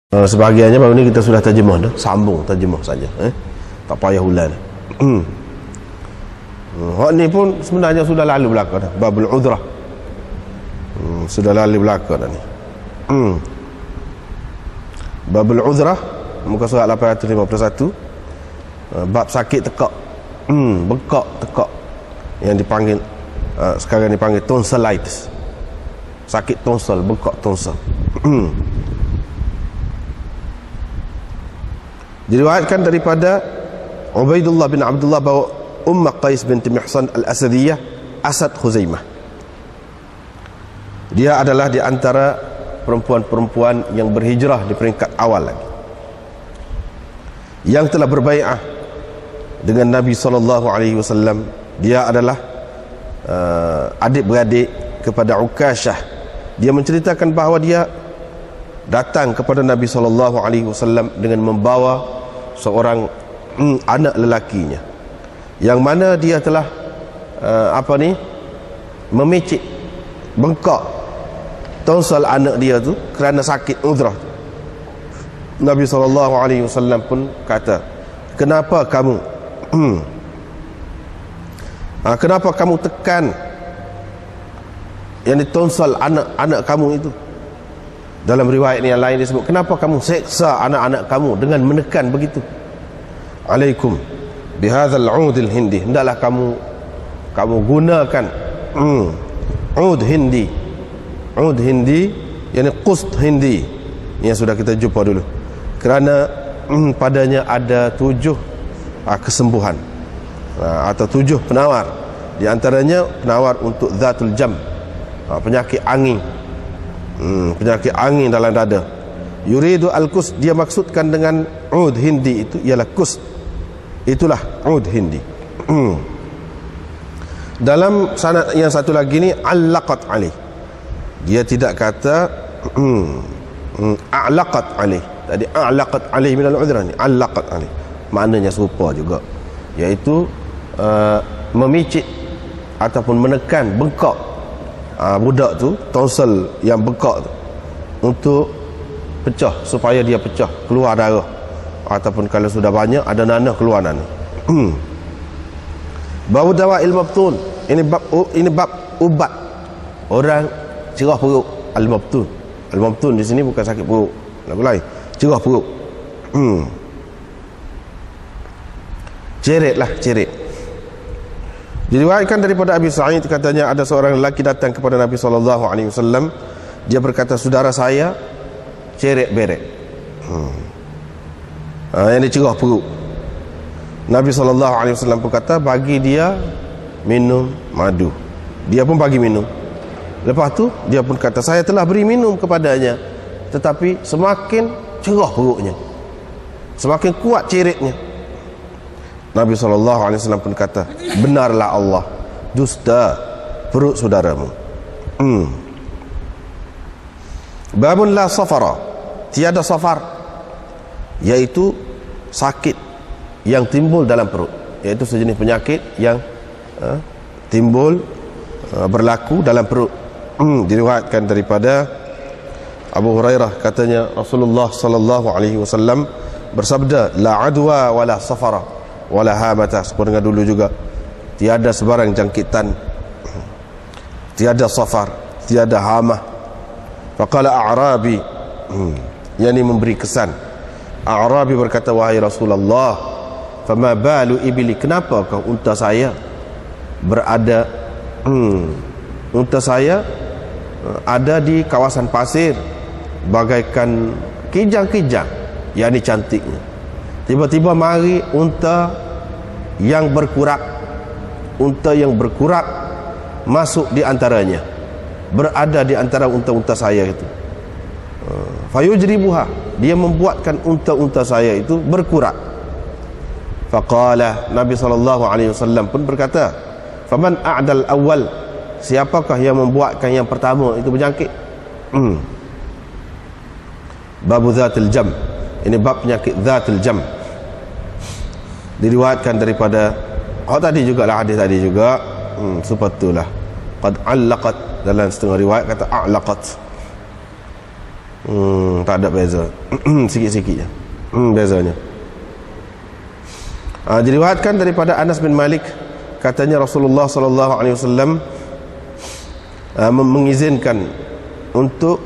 Sebahagiannya baru ni kita sudah terjemah dah, sambung terjemah saja, tak payah ulang. Hak ni pun sebenarnya sudah lalu belaka dah, babul udhrah. Sudah lalu belaka dah ni. Babul udhrah muka surat 851, bab sakit tekak, bengkak tekak, yang dipanggil sekarang dipanggil tonsillitis, sakit tonsel, bengkak tonsel. Diriwayatkan daripada Ubaidullah bin Abdullah bahawa Qais binti Mihsan al-Asadiyah Asad Khuzaimah, dia adalah di antara perempuan-perempuan yang berhijrah di peringkat awal lagi, yang telah berbai'ah dengan Nabi SAW. Dia adalah adik-beradik kepada Ukashah. Dia menceritakan bahawa dia datang kepada Nabi SAW dengan membawa seorang anak lelakinya, yang mana dia telah memicit bengkak tonsel anak dia tu kerana sakit udhrah. Nabi SAW pun kata, kenapa kamu kenapa kamu tekan yang tonsel anak kamu itu? Dalam riwayat yang lain disebut, kenapa kamu seksa anak-anak kamu dengan menekan begitu? Alaikum bihadzal 'udil hindi, hendaklah kamu gunakan ud hindi, yakni qust hindi yang sudah kita jumpa dulu, kerana padanya ada 7 kesembuhan atau 7 penawar. Di antaranya penawar untuk zatul jam, penyakit angin, penyakit angin dalam dada. Yuridu al-kus, dia maksudkan dengan ud hindi itu ialah kus, itulah ud hindi. Dalam sanad yang satu lagi ni allaqat alaih, dia tidak kata a'laqat alaih. Tadi a'laqat alaih min al-udhrah, ni allaqat alaih, maknanya serupa juga, iaitu memicit ataupun menekan bengkak budak tu, tonsel yang bengkak tu, untuk pecah, supaya dia pecah, keluar darah, ataupun kalau sudah banyak ada nanah keluar nanah. Bau dawa al-mabtun, ini bab ubat orang cerah perut. Al-mabtun di sini bukan sakit perut, lagu lain, cerah perut. Ceret. Diriwayatkan daripada Abi Sa'id, katanya ada seorang lelaki datang kepada Nabi SAW. Dia berkata, saudara saya ceret beret, yang dicerah perut. Nabi SAW pun kata, bagi dia minum madu. Dia pun bagi minum. Lepas tu dia pun kata, saya telah beri minum kepadanya, tetapi semakin cerah perutnya, semakin kuat ceretnya. Nabi SAW pun kata, benarlah Allah, dusta perut saudaramu. Babun la safara, tiada safar, iaitu sakit yang timbul dalam perut, iaitu sejenis penyakit yang timbul berlaku dalam perut. Diriwayatkan daripada Abu Hurairah, katanya Rasulullah SAW bersabda, la adwa wala safara wala hamata, seperti dengan dulu juga, tiada sebarang jangkitan, tiada safar, tiada hamah. Faqala a'rabi, yakni memberi kesan. A'rabi berkata, wahai Rasulullah, fama balu ibli, kenapa kau unta saya berada unta saya ada di kawasan pasir bagaikan kijang-kijang, yakni cantiknya. Tiba-tiba mari unta yang berkurak masuk di antaranya, berada di antara unta-unta saya itu. Fayujribuha, dia membuatkan unta-unta saya itu berkurak. Faqala, Nabi SAW pun berkata, faman a'dal awal, siapakah yang membuatkan yang pertama itu berjangkit? Babu zatil jam, ini bab penyakit zatil jam. Diriwayatkan daripada tadi juga lah, hadis tadi juga, sepatulah qad allaqat, dalam setengah riwayat kata a'laqat. Tak ada beza. Sikit-sikit je bezanya. Diriwayatkan daripada Anas bin Malik, katanya Rasulullah sallallahu alaihi wasallam mengizinkan untuk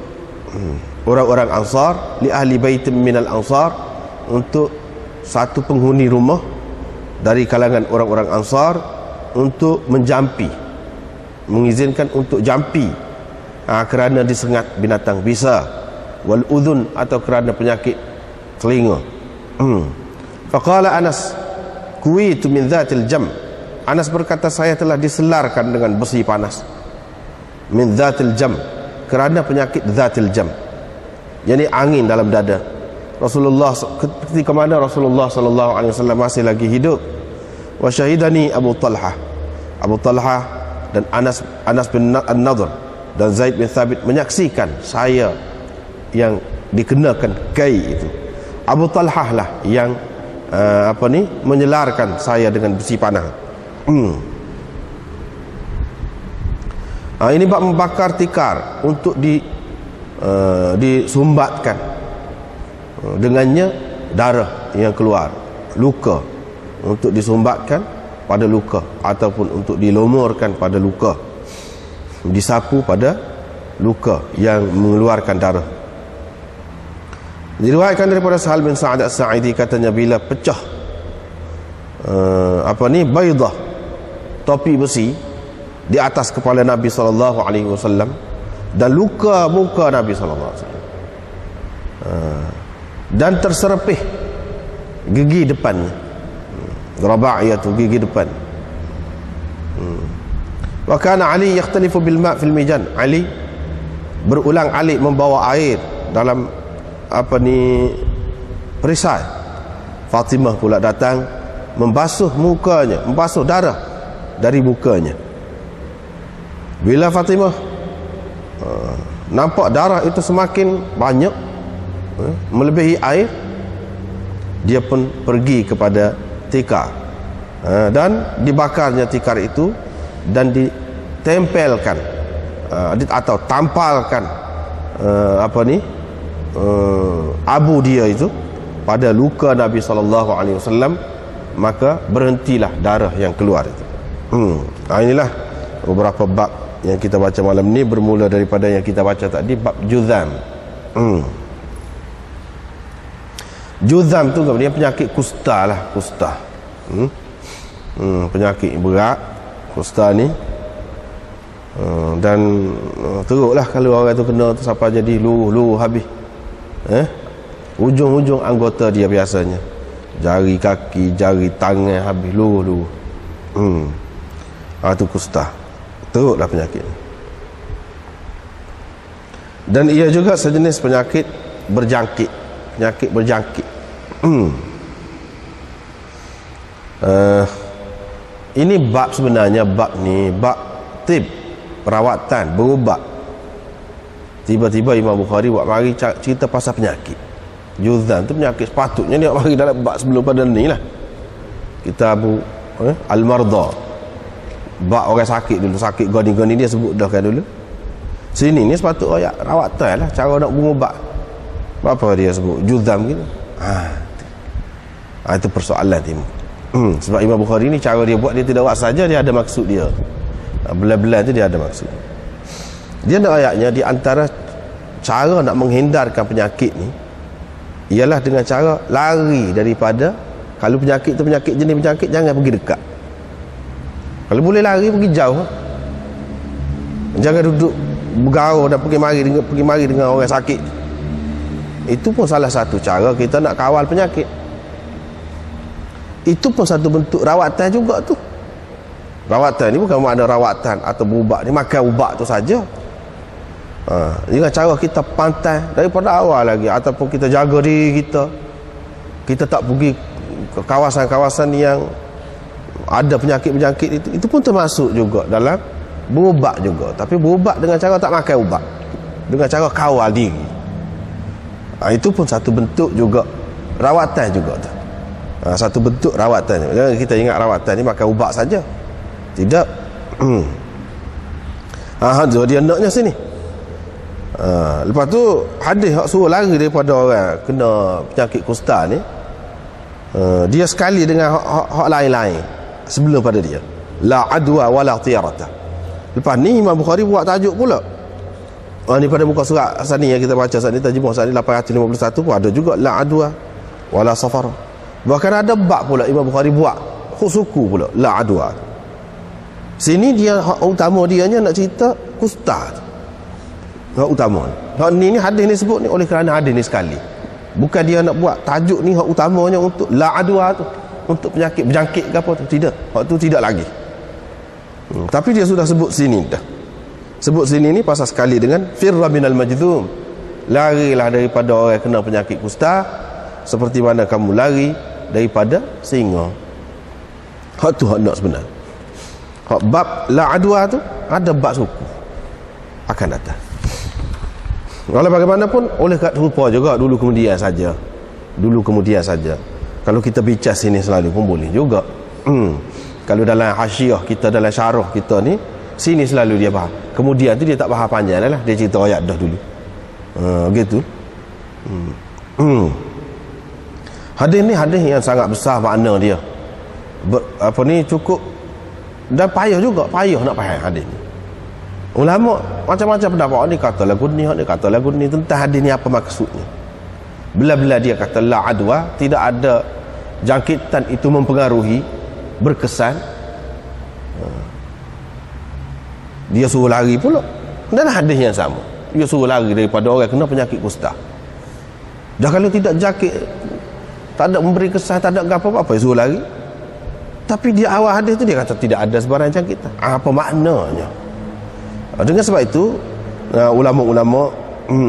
orang-orang Ansar, li ahli baitin minal Ansar, untuk satu penghuni rumah dari kalangan orang-orang Ansar untuk menjampi, mengizinkan untuk jampi kerana disengat binatang bisa, wal udhun, atau kerana penyakit telinga. Faqala Anas, kuwitu min dhatil jam. Anas berkata, saya telah diselarkan dengan besi panas. Min dhatil jam, kerana penyakit dhatil jam, yakni angin dalam dada. Rasulullah, ketika mana Rasulullah sallallahu alaihi wasallam masih lagi hidup. Wa syahidani Abu Talha dan Anas bin An-Nadhr dan Zaid bin Thabit menyaksikan saya yang dikenakan kai itu. Abu Talha lah yang menyelarkan saya dengan besi panah. Ini bab membakar tikar untuk disumbatkan, dengannya darah yang keluar, luka, untuk disumbatkan pada luka, ataupun untuk dilumurkan pada luka, disapu pada luka yang mengeluarkan darah. Diriwayatkan daripada Sahal bin Sa'ad As-Sa'idi, katanya bila pecah baidah, topi besi di atas kepala Nabi sallallahu alaihi wasallam, dan luka muka Nabi sallallahu alaihi wasallam, dan terserepih gigi depannya, raba'iyatu, gigi depan. Wa kana Ali yakhtalifu bil ma' fil mijan. Ali berulang alik membawa air dalam perisai. Fatimah pula datang membasuh mukanya, membasuh darah dari mukanya. Bila Fatimah nampak darah itu semakin banyak, melebihi air, dia pun pergi kepada tikar, dan dibakarnya tikar itu, dan ditempelkan atau tampalkan abu dia itu pada luka Nabi SAW, maka berhentilah darah yang keluar itu. Inilah beberapa bab yang kita baca malam ni, bermula daripada yang kita baca tadi, bab juzam. Juzam tu kemudian penyakit kusta lah, kusta. Penyakit berat kusta ni, dan teruklah kalau orang tu kena tu sampai jadi luruh habis. Ujung-ujung anggota dia biasanya, jari kaki, jari tangan habis luruh. Itu kusta, teruklah penyakit. Dan ia juga sejenis penyakit berjangkit, penyakit berjangkit. Ini bab, sebenarnya bab ni bab tib, perawatan, berubat. Tiba-tiba Imam Bukhari buat mari cerita pasal penyakit juzam tu. Penyakit sepatutnya dia mari dalam bab sebelum pada ni lah, Kitab Al-Marda, bab orang sakit dulu, sakit goni-goni dia sebut dah kan dulu. Sini ni sepatut ayat rawatan lah, cara nak berubat. Apa dia sebut juzam gitu. Itu persoalan timbul. Sebab Imam Bukhari ni cara dia buat, dia tidak buat saja, dia ada maksud dia. Belah-belah tu dia ada maksud. Dia nak ayatnya, di antara cara nak menghindarkan penyakit ni ialah dengan cara lari daripada, kalau penyakit tu penyakit jenis penyakit, jangan pergi dekat. Kalau boleh lari, pergi jauh. Jangan duduk bergaul dan pergi mari dengan orang sakit. Itu pun salah satu cara kita nak kawal penyakit. Itu pun satu bentuk rawatan juga tu. Rawatan ni bukan makna rawatan atau berubat ni makan ubat tu saja. Dengan cara kita pantai daripada awal lagi, ataupun kita jaga diri kita, kita tak pergi ke kawasan-kawasan yang ada penyakit-penyakit itu pun termasuk juga dalam berubat juga. Tapi berubat dengan cara tak makan ubat, dengan cara kawal diri. Itu pun satu bentuk juga rawatan juga tu. Satu bentuk rawatan. Jangan kita ingat rawatan ni makan ubat saja. Tidak. Dia naknya sini. Lepas tu hadis hak suruh lari daripada orang kena penyakit kusta ni, dia sekali dengan hak lain-lain sebelum pada dia, la adwa wala tiyarata. Lepas ni Imam Bukhari buat tajuk pula. Ni pada muka surat asal ni yang kita baca saat ni, terjemah saat ni 851 pun ada juga la adwa wala safar. Bahkan ada bab pula Imam Bukhari buat khusuku pula la adwa. Sini dia hak utama dia nya nak cerita kusta. Hak utama. Hak ni hadis ni sebut ni oleh kerana hadis ni sekali. Bukan dia nak buat tajuk ni hak utamanya untuk la adwa tu, untuk penyakit berjangkit ke apa tu, tidak. Hak tu tidak lagi. Tapi dia sudah sebut sini dah. Sebut sini ni pasal sekali dengan firra minal majdhum, larilah daripada orang yang kena penyakit kusta seperti mana kamu lari daripada singa. Hak tu hak nak sebenar. Hak bab la adwa tu ada bab suku akan datang. Walau bagaimanapun oleh kat rupa juga dulu kemudian saja. Dulu kemudian saja. Kalau kita bincang sini selalu pun boleh juga. Kalau dalam hasyiah kita, dalam syarah kita ni, sini selalu dia faham. Kemudian tu dia tak faham panjang lah. Dia cerita ayat dah dulu. Gitu. Hadis ni hadis yang sangat besar makna dia. Apa ni cukup, dan payah juga, payah nak faham hadis ni. Ulama macam-macam pendapat. Ni kata lagu ni, ni kata lagu ni tentang hadis ni apa maksudnya. Bila-bila dia kata la adwa, tidak ada jangkitan itu mempengaruhi, berkesan, dia suruh lari pula. Dan hadis yang sama, dia suruh lari daripada orang kena penyakit kusta. Dah kalau tidak jangkit, tak ada memberi kesan, tak ada apa-apa, suruh lari. Tapi di awal hadis tu dia kata tidak ada sebarang jangkitan. Apa maknanya? Dengan sebab itu ulama-ulama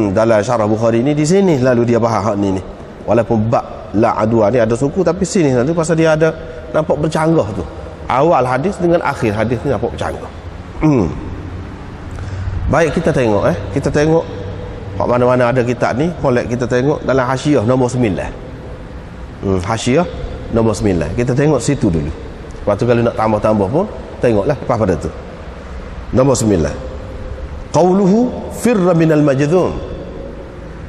dalam syarah Bukhari ni, di sini lalu dia bahas hak ni. Walaupun bab la adwa ni ada suku, tapi sini nanti pasal dia ada nampak bercanggah tu. Awal hadis dengan akhir hadis ni nampak bercanggah. Baik, kita tengok kita tengok hak mana-mana ada kitab ni, molek kita tengok dalam hasyiah nombor 9. Hasyiah nombor 9. Kita tengok situ dulu. Lepas tu kalau nak tambah-tambah pun tengoklah lepas pada tu. Nombor 9. Qauluhu firra minal majdhum.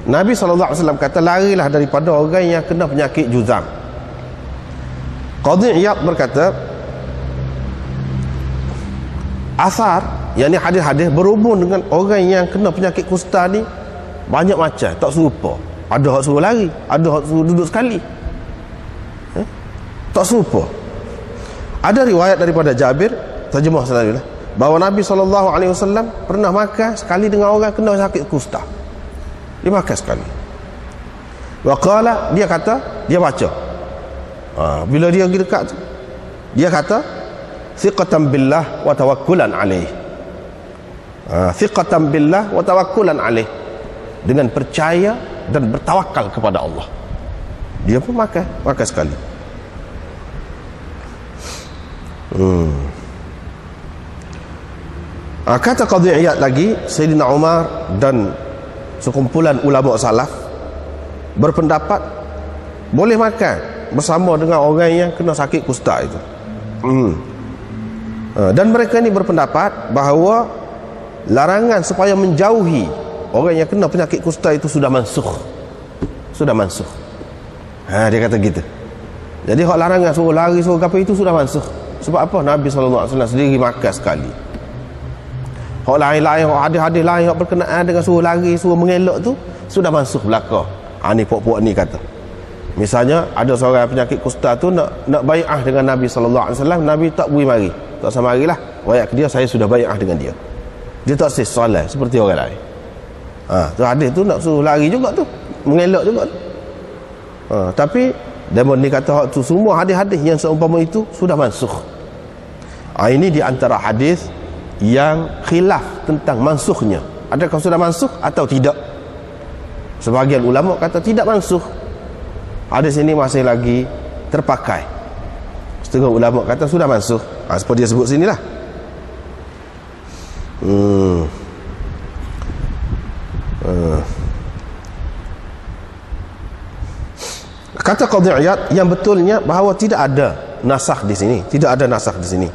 Nabi SAW kata larilah daripada orang yang kena penyakit juzam. Qadhi Iyad berkata asar, yakni hadis-hadis berhubung dengan orang yang kena penyakit kusta ni banyak macam, tak serupa. Ada hak suruh lari, ada hak suruh duduk sekali. Tak serupa. Ada riwayat daripada Jabir, terjemah selalulah, bahawa Nabi SAW pernah makan sekali dengan orang kena sakit kusta. Dia makan sekali. Waqala, dia kata, dia baca. Bila dia pergi dekat tu, dia kata thiqatan billah wa tawakkulan alaih. Thiqatan billah wa tawakkulan alaih, dengan percaya dan bertawakal kepada Allah. Dia pun makan sekali. Kata Qadhi Iyad lagi, Sayyidina Umar dan sekumpulan ulama salaf berpendapat boleh makan bersama dengan orang yang kena sakit kusta itu. Dan mereka ni berpendapat bahawa larangan supaya menjauhi orang yang kena penyakit kusta itu sudah mansukh. Sudah mansukh. Dia kata gitu. Jadi hak larangan suruh lari, suruh apa itu sudah mansukh. Sebab apa? Nabi SAW sendiri makan sekali. Hak lain-lain, hak hadis-hadis lain hak berkenaan dengan suruh lari, suruh mengelak tu sudah mansukh belaka. Ni puak-puak ni kata. Misalnya ada seorang penyakit kusta tu nak bai'ah dengan Nabi SAW, Nabi tak beri mari. Tak sama marilah. Wayak ke dia, saya sudah bai'ah dengan dia. Dia tak sah solat seperti orang lain. Tu hadis tu nak suruh lari juga tu, mengelak juga tu. Tapi Demon ni kata hak tu semua hadis-hadis yang seumpama itu sudah mansukh. Ini di antara hadis yang khilaf tentang mansukhnya. Adakah sudah mansukh atau tidak? Sebahagian ulama kata tidak mansukh. Hadis ini masih lagi terpakai. Setengah ulama kata sudah mansukh. Seperti dia sebut sinilah. Kata Qadhi Iyad, yang betulnya bahawa tidak ada nasakh di sini, tidak ada nasakh di sini.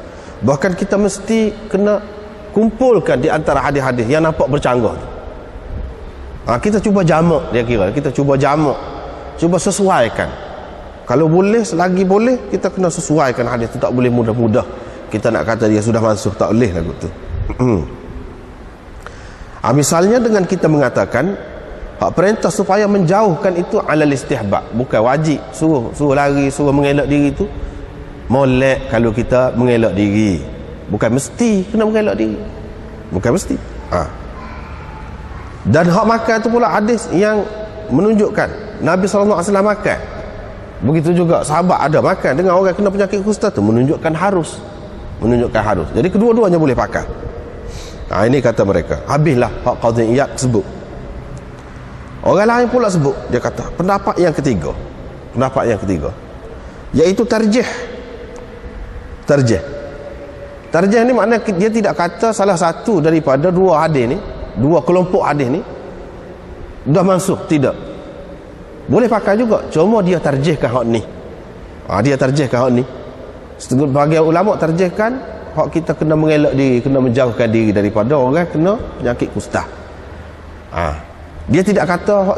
Bahkan kita mesti kena kumpulkan di antara hadis-hadis yang nampak bercanggah. Kita cuba jamak, dia kira kita cuba jamak, cuba sesuaikan. Kalau boleh, selagi boleh, kita kena sesuaikan hadis tu. Tak boleh mudah-mudah kita nak kata dia sudah mansuh, tak boleh lagu tu. Misalnya dengan kita mengatakan hak perintah supaya menjauhkan itu alal istihbab, bukan wajib. Suruh lari, suruh mengelak diri itu molek kalau kita mengelak diri, bukan mesti kena mengelak diri, bukan mesti. Dan hak makan itu pula hadis yang menunjukkan Nabi SAW makan. Begitu juga sahabat ada makan dengan orang kena penyakit kusta tu, menunjukkan harus. Jadi kedua-duanya boleh pakai. Ini kata mereka. Habislah hak Qadhi Iyad sebut. Orang lain pula sebut, dia kata pendapat yang ketiga, iaitu tarjih ni maknanya dia tidak kata salah satu daripada dua hadis ni, dua kelompok hadis ni dah mansuh, tidak. Boleh pakai juga, cuma dia tarjihkan hak ni. Dia tarjihkan hak ni. Sebagian ulama tarjihkan hak kita kena mengelak diri, kena menjauhkan diri daripada orang kena penyakit kusta. Dia tidak kata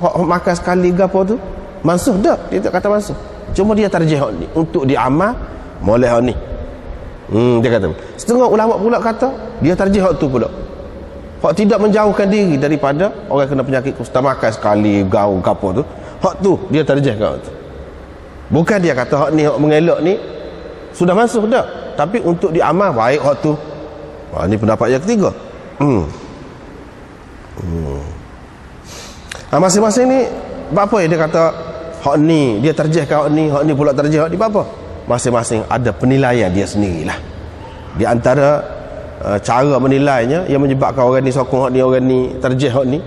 hak makan sekali ke apa tu mansuh dah, dia tak kata mansuh. Cuma dia tarjih hak ni untuk diamal boleh hak ni. Dia kata. Setengah ulama pula kata dia tarjih hak tu pula. Hak tidak menjauhkan diri daripada orang kena penyakit kusta, makan sekali gaul ke apa tu. Hak tu dia tarjihkan hak tu. Bukan dia kata hak ni, hak mengelak ni sudah masuk dah, tapi untuk diamal baik hak tu. Ini pendapat yang ketiga. Masing-masing ni apa yang dia kata hak ni dia tarjihkan hak ni pula tarjih hak ni, apa? Masing-masing ada penilaian dia sendirilah. Di antara cara menilainya yang menyebabkan orang ni sokong hak ni, orang ni tarjih hak ni,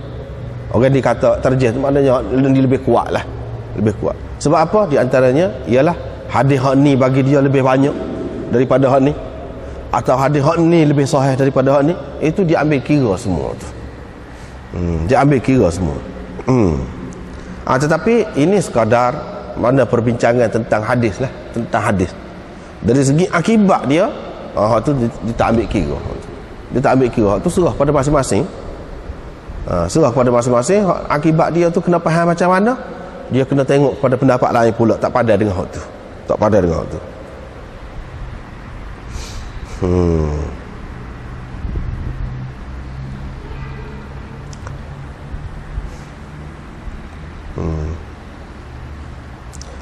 orang ni kata tarjih tu maknanya hak ni lebih kuat lah, lebih kuat. Sebab apa? Di antaranya ialah hadis hak ni bagi dia lebih banyak daripada hak ni, atau hadis hak ni lebih sahih daripada hak ni. Itu diambil kira semua tu. Diambil kira semua. Tetapi ini sekadar mana perbincangan tentang hadis lah, tentang hadis. Dari segi akibat dia, hak tu dia tak ambil kira. Dia tak ambil kira. Hak tu serah pada masing-masing. Serah pada masing-masing. Akibat dia tu kena faham macam mana, dia kena tengok pada pendapat lain pula, tak padan dengan hak tu. Tak padan dengan hak tu.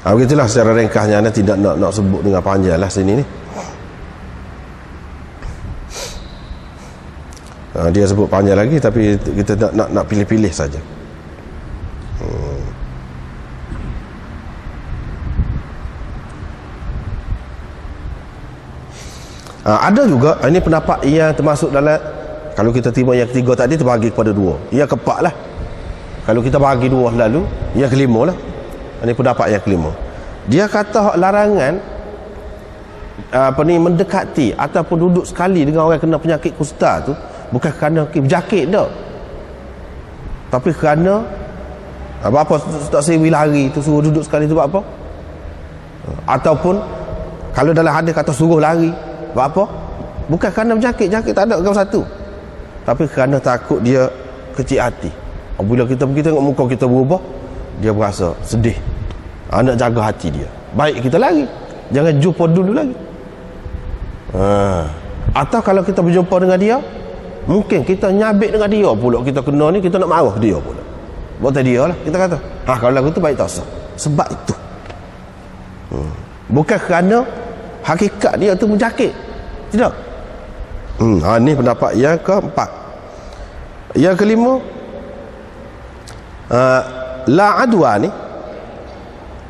Begitulah secara ringkasnya. Anda tidak nak sebut dengan panjang lah sini ni. Dia sebut panjang lagi, tapi kita nak pilih-pilih saja. Ada juga ini pendapat yang termasuk dalam, kalau kita terima yang ketiga tadi terbagi kepada dua. Yang keempat lah. Kalau kita bagi dua lalu, yang kelima lah. Ini pendapat yang kelima. Dia kata hak larangan mendekati ataupun duduk sekali dengan orang kena penyakit kusta tu bukan kerana berjakit dah, tapi kerana apa tak sewi lari tu suruh duduk sekali tu buat apa? Ataupun kalau dalam hadis kata suruh lari buat apa? Bukan kerana berjakit, jakit tak ada kau satu, tapi kerana takut dia kecil hati. Bila kita pergi tengok muka kita berubah, dia berasa sedih, nak jaga hati dia. Baik kita lari, jangan jumpa dulu lagi. Atau kalau kita berjumpa dengan dia, mungkin kita nyabik dengan dia pula, kita kena ni, kita nak marah dia pula. Buat dia lah, kita kata kalau lagu tu baik tak sah. Sebab itu bukan kerana hakikat dia tu menjakit, tidak. Ini pendapat yang keempat. Yang kelima, la adwa ni,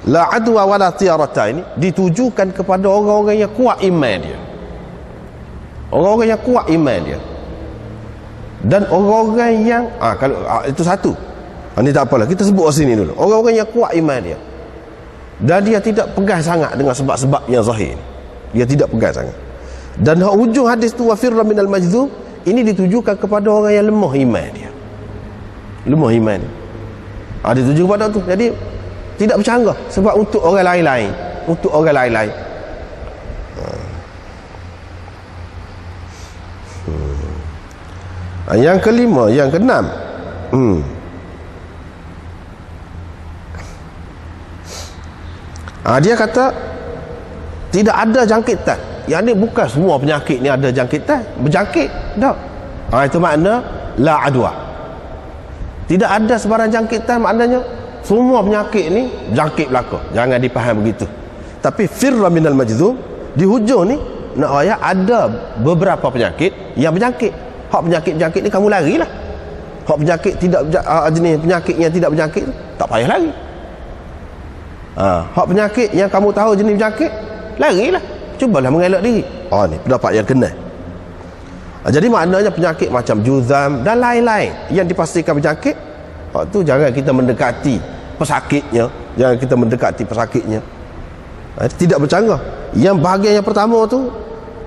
la adwa wala tiyarata ini ditujukan kepada orang-orang yang kuat iman dia. Orang-orang yang kuat iman dia. Dan orang-orang yang kalau itu satu. Ini tak apalah, kita sebut sini dulu. Orang-orang yang kuat iman dia. Dan dia tidak pegang sangat dengan sebab-sebab yang zahir. Dia tidak pegang sangat. Dan hujung hadis tu wafirra minal majdzum ini ditujukan kepada orang yang lemah iman dia. Lemah iman. Dituju kepada tu. Jadi tidak bercanggah sebab untuk orang lain-lain, untuk orang lain-lain. Yang kelima, yang keenam, Dia kata tidak ada jangkitan. Yang ni bukan semua penyakit ni ada jangkitan, berjangkit tak. Itu makna la adwa. Tidak ada sebarang jangkitan, maknanya semua penyakit ni jangkit belaka. Jangan dipaham begitu. Tapi firra minal majzum, di hujung ni nak ayat ada beberapa penyakit yang berjangkit. Hak penyakit-penyakit ni kamu larilah. Hak penyakit tidak jenis penyakit yang tidak berjangkit tu tak payah lari. Hak penyakit yang kamu tahu jenis penyakit, larilah. Cubalah mengelak diri. Ni pendapat yang kena. Jadi maknanya penyakit macam juzam dan lain-lain yang dipastikan penyakit, hak tu jangan kita mendekati pesakitnya. Jangan kita mendekati pesakitnya. Tidak bercanggah. Yang bahagian yang pertama tu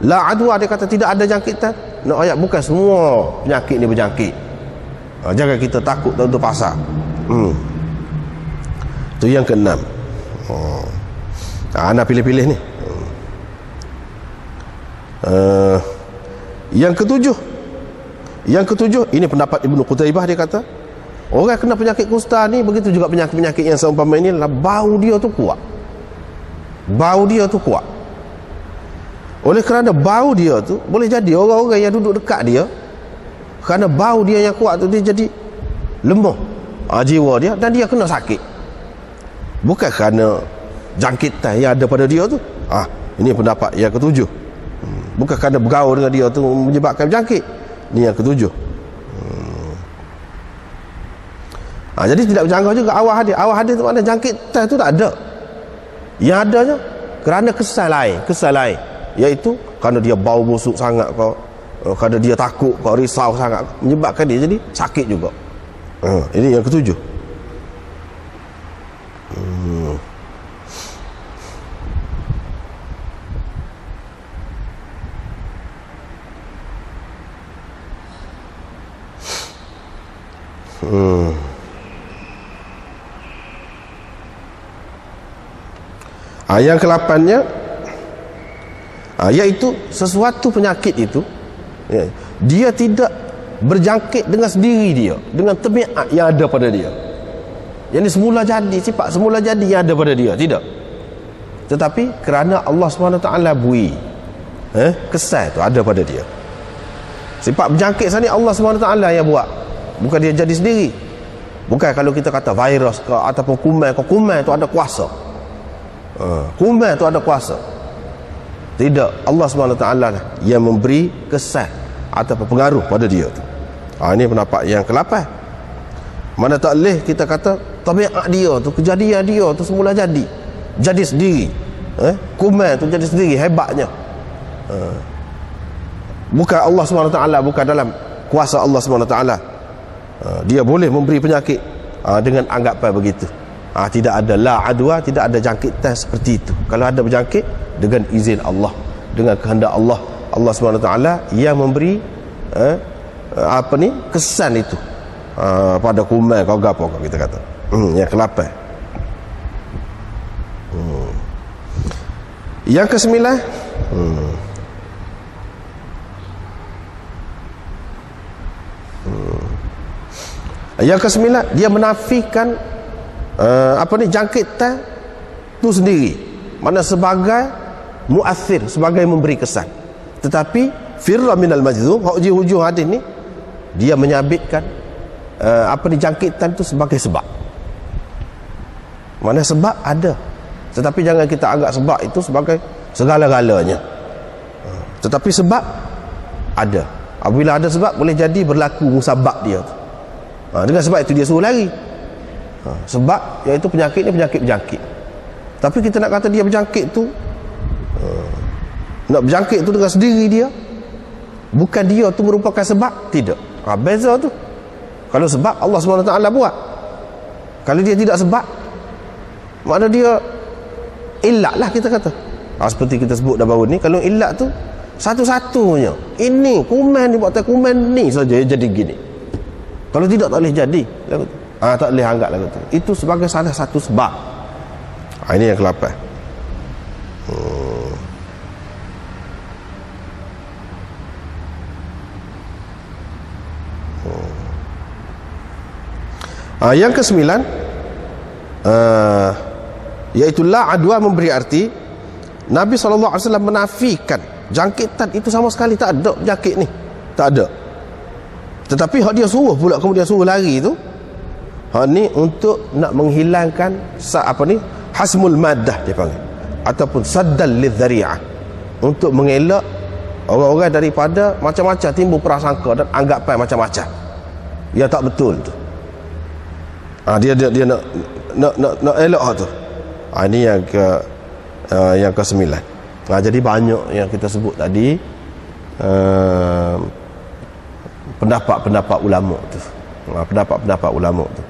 la adwa, dia kata tidak ada jangkitan. Nak ayat bukan semua penyakit ni berjangkit. Jangan kita takut untuk pasal. Itu yang keenam. Ana pilih-pilih ni. Yang ketujuh ini pendapat Ibnu Qutaibah. Dia kata orang kena penyakit kusta ni, begitu juga penyakit-penyakit yang seumpama ini, lah bau dia tu kuat. Bau dia tu kuat. Oleh kerana bau dia tu, boleh jadi orang-orang yang duduk dekat dia, kerana bau dia yang kuat tu, dia jadi lemah jiwa dia, dan dia kena sakit. Bukan kerana jangkitan yang ada pada dia tu. Ini pendapat yang ketujuh. Bukan kerana bergaul dengan dia tu menyebabkan jangkit. Ini yang ketujuh. Jadi tidak bercanggah juga awal hadis. Awal hadis tu makna jangkitan tu tak ada. Yang adanya kerana kesal lain, iaitu kerana dia bau busuk sangat kau, kerana dia takut kau, risau sangat, menyebabkan dia jadi sakit juga. Ini yang ketujuh. Yang ke-8-nya, iaitu sesuatu penyakit itu, dia tidak berjangkit dengan sendiri dia, dengan tabiat yang ada pada dia. Yang semula jadi, sifat semula jadi yang ada pada dia, tidak. Tetapi kerana Allah SWT bui kesan tu ada pada dia. Sifat berjangkit sana Allah SWT yang buat, bukan dia jadi sendiri. Bukan kalau kita kata virus ke ataupun kuman tu ada kuasa. Kuman tu ada kuasa. Tidak, Allah SWT yang memberi kesan ataupun pengaruh pada dia tu. Ini pendapat yang ke-8. Mana tak boleh kita kata tabiat dia tu, kejadian dia tu semula jadi sendiri. Kuman tu jadi sendiri, hebatnya. Bukan Allah SWT, bukan dalam kuasa Allah SWT. Dia boleh memberi penyakit dengan anggapan begitu. Tidak ada la adwa, tidak ada jangkitan seperti itu. Kalau ada berjangkit, dengan izin Allah, dengan kehendak Allah, Allah SWT yang memberi kesan itu pada kuman kau gapo kita kata. Yang ke-8. Yang ke-9, yang ke-9, dia menafikan jangkitan tu sendiri, mana sebagai muathir, sebagai memberi kesan. Tetapi firra minal majzum, hujung hadis ni dia menyabitkan jangkitan tu sebagai sebab. Mana sebab ada, tetapi jangan kita anggap sebab itu sebagai segala-galanya. Tetapi sebab ada. Apabila ada sebab, boleh jadi berlaku musabab dia tu. Dengan sebab itu dia suruh lari. Sebab iaitu penyakit ni penyakit berjangkit. Tapi kita nak kata dia berjangkit tu, nak berjangkit tu dengan sendiri dia, bukan dia tu merupakan sebab, tidak. Beza tu. Kalau sebab Allah SWT buat, kalau dia tidak sebab, makna dia illat lah kita kata. Seperti kita sebut dah baru ni, kalau illat tu satu-satunya, ini kuman ni buat kuman ni saja jadi gini. Kalau tidak, tak boleh jadi lagu tu. Tak boleh anggap lagu tu. Itu sebagai salah satu sebab. Ini yang ke-8. Yang kesembilan, iaitu la adwa, memberi arti Nabi SAW menafikan jangkitan itu sama sekali tak ada jangkit ni, tak ada. Tetapi hak dia suruh pula, kemudian suruh lari tu, hak ni untuk nak menghilangkan hasmul maddah dia panggil, ataupun saddal lidzari'ah, untuk mengelak orang-orang daripada macam-macam timbul prasangka dan anggapan macam-macam yang tak betul tu. Dia nak elak tu. Ini yang ke-9. Jadi banyak yang kita sebut tadi, pendapat-pendapat ulama tu. Pendapat-pendapat ulama tu.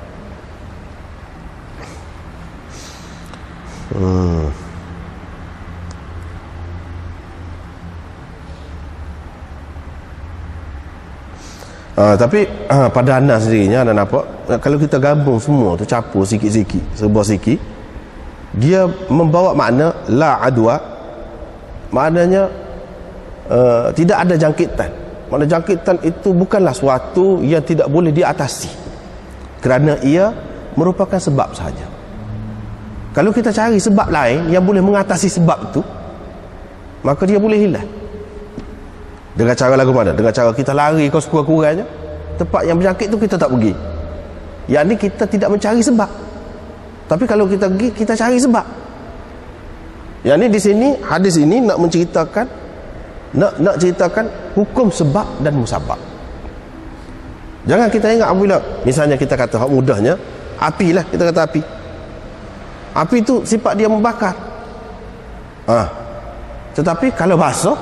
Tapi pada anda sendirinya, anda nampak kalau kita gabung semua tu, capur sikit-sikit, sebuah sikit, dia membawa makna la adwa. Maknanya tidak ada jangkitan. Makna jangkitan itu bukanlah suatu yang tidak boleh diatasi, kerana ia merupakan sebab sahaja. Kalau kita cari sebab lain yang boleh mengatasi sebab itu, maka dia boleh hilang. Dengan cara lagu mana? Dengan cara kita lari kau sekurang-kurangnya tempat yang berjangkit tu kita tak pergi. Yang ni kita tidak mencari sebab. Tapi kalau kita pergi, kita cari sebab. Yang ni di sini, hadis ini nak menceritakan, nak ceritakan hukum sebab dan musabab. Jangan kita ingat apabila misalnya kita kata hak mudahnya api lah, kita kata api. Api tu sifat dia membakar. Tetapi kalau basah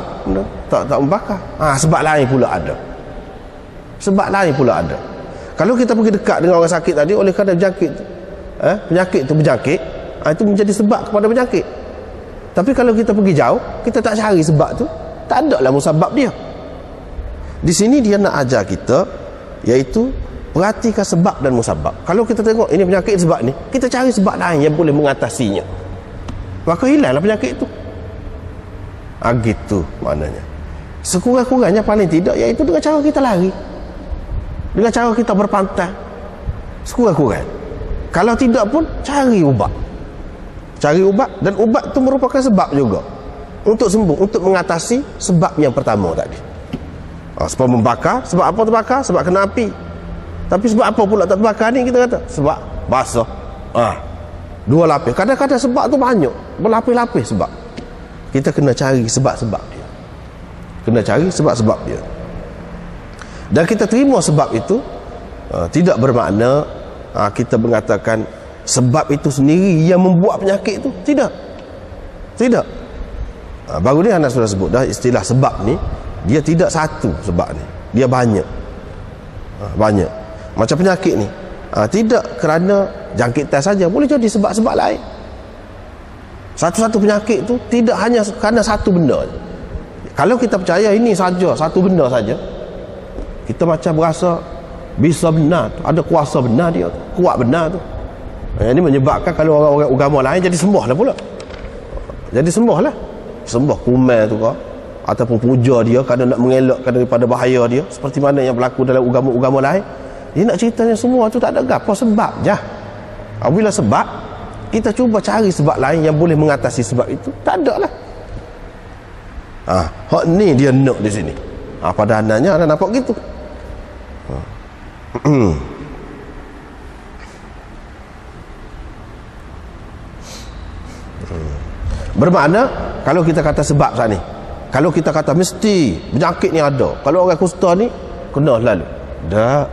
tak membakar. Sebab lain pula ada. Sebab lain pula ada. Kalau kita pergi dekat dengan orang sakit tadi, oleh kerana berjangkit tu, penyakit tu berjangkit, itu menjadi sebab kepada berjangkit. Tapi kalau kita pergi jauh, kita tak cari sebab tu, tak ada lah musabab dia. Di sini dia nak ajar kita, iaitu perhatikan sebab dan musabab. Kalau kita tengok ini penyakit sebab ni, kita cari sebab lain yang boleh mengatasinya, maka hilanglah penyakit tu. Gitu maknanya. Sekurang-kurangnya paling tidak, iaitu dengan cara kita lari, dengan cara kita berpantang, sekurang-kurang. Kalau tidak pun cari ubat. Cari ubat, dan ubat tu merupakan sebab juga untuk sembuh, untuk mengatasi sebab yang pertama tadi. Sebab membakar, sebab apa terbakar? Sebab kena api. Tapi sebab apa pula tak terbakar ni, kita kata sebab basah. Dua lapis. Kadang-kadang sebab tu banyak, berlapis-lapis sebab. Kita kena cari sebab-sebab dia. Kena cari sebab-sebab dia. Dan kita terima sebab itu, tidak bermakna kita mengatakan sebab itu sendiri yang membuat penyakit itu. Tidak. Tidak. Baru ni anda sudah sebut dah, istilah sebab ni, dia tidak satu sebab ni, dia banyak. Banyak. Macam penyakit ni, tidak kerana jangkitan saja, boleh jadi sebab-sebab lain. Satu-satu penyakit tu tidak hanya kerana satu benda. Kalau kita percaya ini saja, satu benda saja, kita macam berasa bisa benar, ada kuasa benar dia, kuat benar tu. Ini menyebabkan kalau orang-orang agama lain jadi sembah lah pula. Jadi sembah lah. Sembah kumel tu kah, ataupun puja dia kerana nak mengelakkan daripada bahaya dia, seperti mana yang berlaku dalam agama-agama lain. Dia nak ceritanya semua tu tak ada apa sebab je. Apabila sebab, kita cuba cari sebab lain yang boleh mengatasi sebab itu, tak ada lah. Hak ni dia nak di sini. Pada ananya anda nampak gitu. Bermakna kalau kita kata sebab saat ni, kalau kita kata mesti penyakit ni ada, kalau orang kusta ni kena lalu, tak.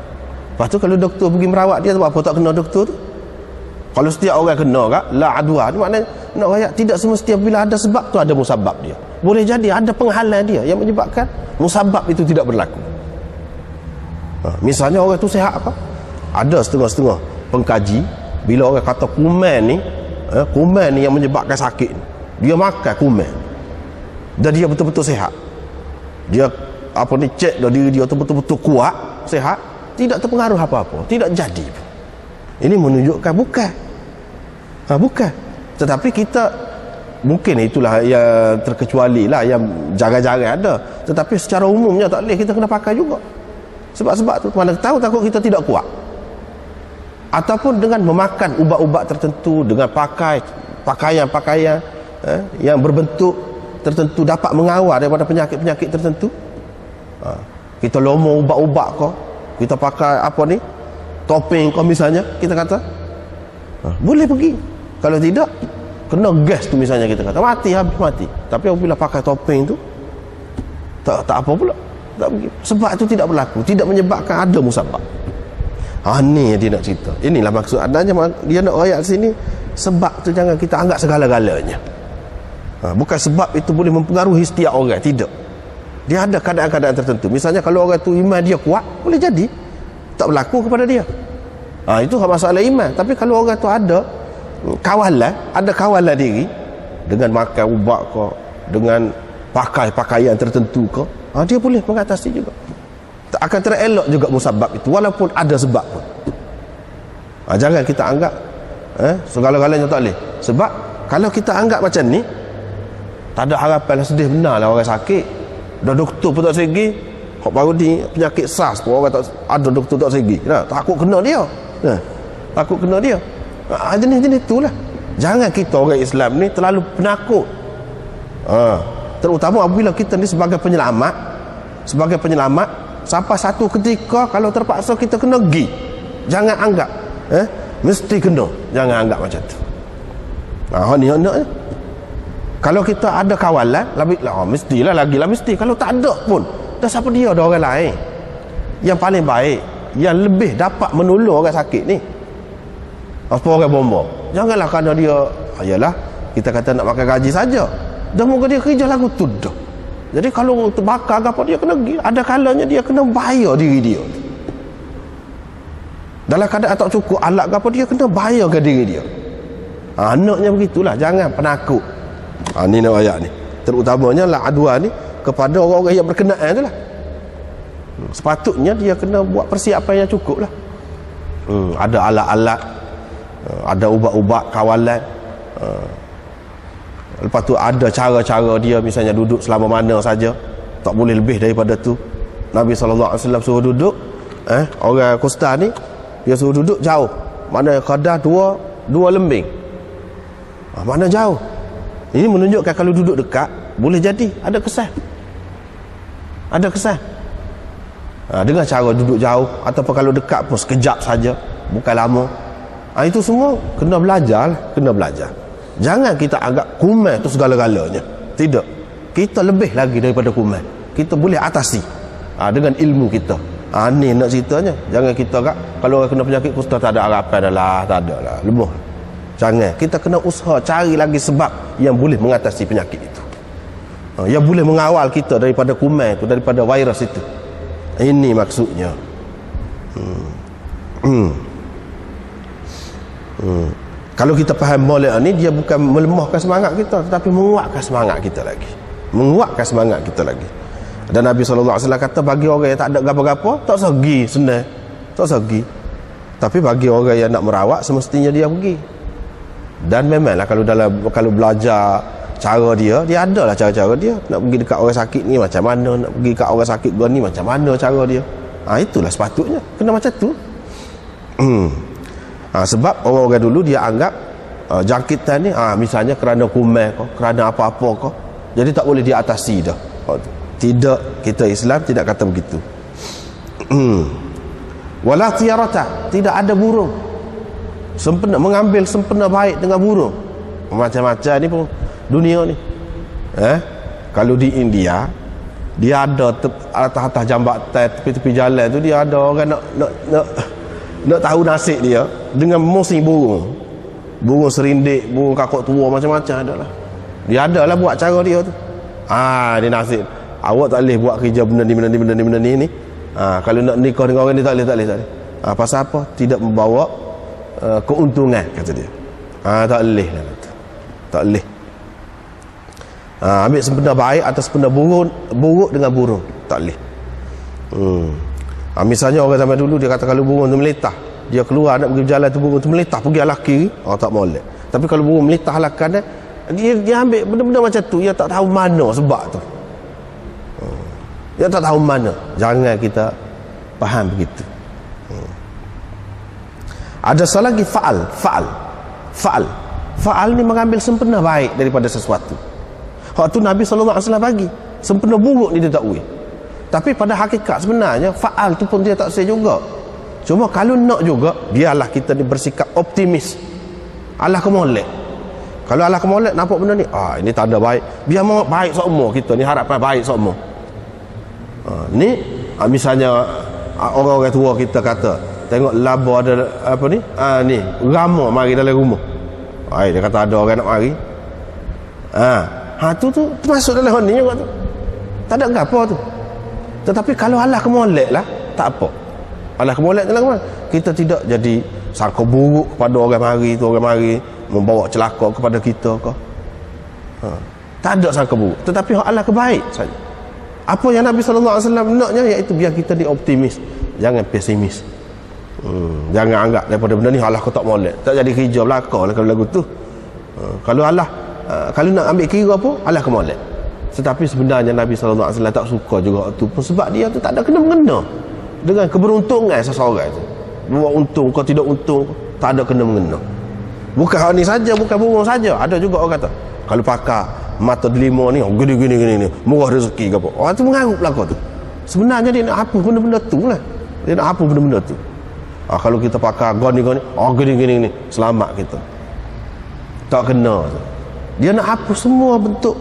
Lepas tu kalau doktor pergi merawat dia, sebab apa tak kena doktor tu? Kalau setiap orang kena kak, la adwa ni maknanya nak rakyat tidak semestinya bila ada sebab tu ada musabab dia. Boleh jadi ada penghalang dia yang menyebabkan musabab itu tidak berlaku. Misalnya orang tu sihat apa? Ada setengah-setengah pengkaji, bila orang kata kuman ni yang menyebabkan sakit ni, dia makan kuman dan dia betul-betul sihat, dia cek dah diri dia tu betul-betul kuat, sihat, tidak terpengaruh apa-apa, tidak jadi. Ini menunjukkan bukan. Bukan. Tetapi kita mungkin itulah yang terkecuali lah, yang jarang-jarang ada. Tetapi secara umumnya tak boleh kita kena pakai juga. Sebab-sebab tu mana tahu takut kita tidak kuat. ataupun dengan memakan ubat-ubat tertentu, dengan pakaian-pakaian yang berbentuk tertentu dapat mengawal daripada penyakit-penyakit tertentu. Kita lomo ubat-ubat kau, kita pakai apa ni, topeng kau misalnya, kita kata boleh pergi. Kalau tidak, kena gas tu misalnya, kita kata mati, habis mati. Tapi apabila pakai topeng tu tak apa pula, tak pergi. Sebab itu tidak berlaku, tidak menyebabkan ada musabab. Ni yang dia nak cerita. Inilah maksud adanya dia nak ayat sini. Sebab tu jangan kita anggap segala-galanya. Bukan sebab itu boleh mempengaruhi setiap orang, tidak. Dia ada keadaan-keadaan tertentu. Misalnya kalau orang tu iman dia kuat, boleh jadi tak berlaku kepada dia. Itu masalah iman. Tapi kalau orang tu ada kawalan diri, dengan makan ubat ke, dengan pakai pakaian tertentu ke, dia boleh mengatasi juga. Tak akan terelak juga musabab itu, walaupun ada sebab pun. Jangan kita anggap segala-galanya tak boleh. Sebab kalau kita anggap macam ni, tak ada harapan, sedih benar lah orang sakit. Dah doktor pun tak segi. Hak baru ni penyakit SARS pun orang tak ada, doktor tak segi. Takut kena dia. Takut kena dia. Jenis-jenis itulah. Jangan kita orang Islam ni terlalu penakut. Terutama apabila kita ni sebagai penyelamat, sampai satu ketika kalau terpaksa kita kena pergi, jangan anggap mesti kena. Jangan anggap macam tu. Ni kalau kita ada kawalan, mestilah, lagilah mesti. Kalau tak ada pun, dah siapa dia, ada orang lain yang paling baik, yang lebih dapat menolong orang sakit ni. Apa orang bomba? Janganlah kerana dia ayalah kita kata nak makan gaji saja, dah muka dia kerja lagu tu dah. Jadi kalau terbakar apa, dia kena, ada kalanya dia kena bayar diri dia. Dalam keadaan tak cukup alat apa, dia kena bayarkan diri dia. Anaknya begitulah. Jangan penakut. Ni nak ayat ni, terutamanya lah aduan ni kepada orang-orang yang berkenaan tu lah. Sepatutnya dia kena buat persiapan yang cukup lah. Ada alat-alat, ada ubat-ubat kawalan. Lepas tu ada cara-cara dia, misalnya duduk selama mana saja, tak boleh lebih daripada tu. Nabi SAW suruh duduk, orang kusta ni dia suruh duduk jauh, mana kadar dua lembing. Mana jauh. Ini menunjukkan kalau duduk dekat boleh jadi ada kesan. Dengan cara duduk jauh, ataupun kalau dekat pun sekejap saja, bukan lama. Itu semua kena belajar lah, kena belajar. Jangan kita anggap kuman tu segala-galanya. Tidak. Kita lebih lagi daripada kuman. Kita boleh atasi dengan ilmu kita. Ni nak ceritanya. Jangan kita agak kalau orang kena penyakit kusta tak ada harapan dah, tak ada lah, lemah. Jangan. Kita kena usaha cari lagi sebab yang boleh mengatasi penyakit itu. Yang boleh mengawal kita daripada kuman itu, daripada virus itu. Ini maksudnya. Kalau kita faham molek ni, dia bukan melemahkan semangat kita, tetapi menguatkan semangat kita lagi. Dan Nabi SAW kata, bagi orang yang tak ada apa-apa, tak segi senang, tak segi. Tapi bagi orang yang nak merawat, semestinya dia pergi. Dan memanglah kalau belajar cara dia adalah cara-cara dia. Nak pergi dekat orang sakit ni macam mana, nak pergi dekat orang sakit gua ni macam mana cara dia. Itulah sepatutnya kena macam tu. Sebab orang-orang dulu dia anggap jangkitan ni misalnya kerana kuman kau, kerana apa-apa kau, jadi tak boleh diatasi dah. Tidak, kita Islam tidak kata begitu. Wala tiyarata, tidak ada burung mengambil sempena baik dengan burung. Macam-macam ni pun dunia ni. Kalau di India, dia ada atas-atas jambatan, tepi-tepi jalan tu, dia ada orang nak tahu nasib dia dengan musim burung serindik, burung kakak tua, macam-macam ada lah. Dia ada lah buat cara dia tu. Dia nasib awak tak boleh buat kerja benda ni. Kalau nak nikah dengan orang ni tak boleh. Pasal apa? Tidak membawa keuntungan, kata dia. Tak boleh lah, tak boleh. Ambil sempena baik atau sempena buruk dengan burung, tak boleh. Misalnya orang zaman dulu dia kata kalau burung tu meletah, dia keluar nak pergi berjalan tu, burung tu meletah pergi arah kiri, tak molek. Tapi kalau burung meletah arah kanan, dia ambil benda-benda macam tu, dia tak tahu mana sebab tu. Dia tak tahu mana. Jangan kita faham begitu. Ada soal lagi faal ni mengambil sempena baik daripada sesuatu. Waktu Nabi SAW bagi sempena buruk ni dia tak boleh. Tapi pada hakikat sebenarnya faal tu pun dia tak sah juga. Cuma kalau nak juga, biarlah kita ni bersikap optimis. Allah kemolek. Kalau Allah kemolek nampak benda ni, ini tanda baik. Biar mau baik semua kita ni, harapan baik semua. Ni misalnya orang-orang tua kita kata, tengok laba ada apa ni? Ni rama mari dalam rumah. Dia kata ada orang nak mari. Tu termasuk dalam ni juga tu. Tak ada apa tu. Tetapi kalau Allah kemolek lah, tak apa. Allah kemolek dalam mana? Kita tidak jadi sangka buruk kepada orang mari tu, orang mari membawa celaka kepada kita ke. Tak ada sangka buruk. Tetapi Allah kebaik saja. Apa yang Nabi SAW naknya, iaitu biar kita di optimis, jangan pesimis. Jangan anggap daripada benda ni Allah kau tak molek, tak jadi kerja belaka lah kalau lagu tu. Kalau Allah kalau nak ambil kira pun Allah kemolek. Tetapi sebenarnya Nabi SAW tak suka juga tu pun, sebab dia tu tak ada kena-mengena dengan keberuntungan seseorang tu. Buat untung kau tidak untung, tak ada kena-mengena. Bukan hal ni saja, bukan burung saja. Ada juga orang kata kalau pakar mata delima ni gini murah rezeki ke apa, orang tu mengarut belaka tu. Sebenarnya dia nak apa benda-benda tu lah. Dia nak apa benda-benda tu. Kalau kita pakar gini gini selamat kita, tak kena tu. Dia nak apa semua bentuk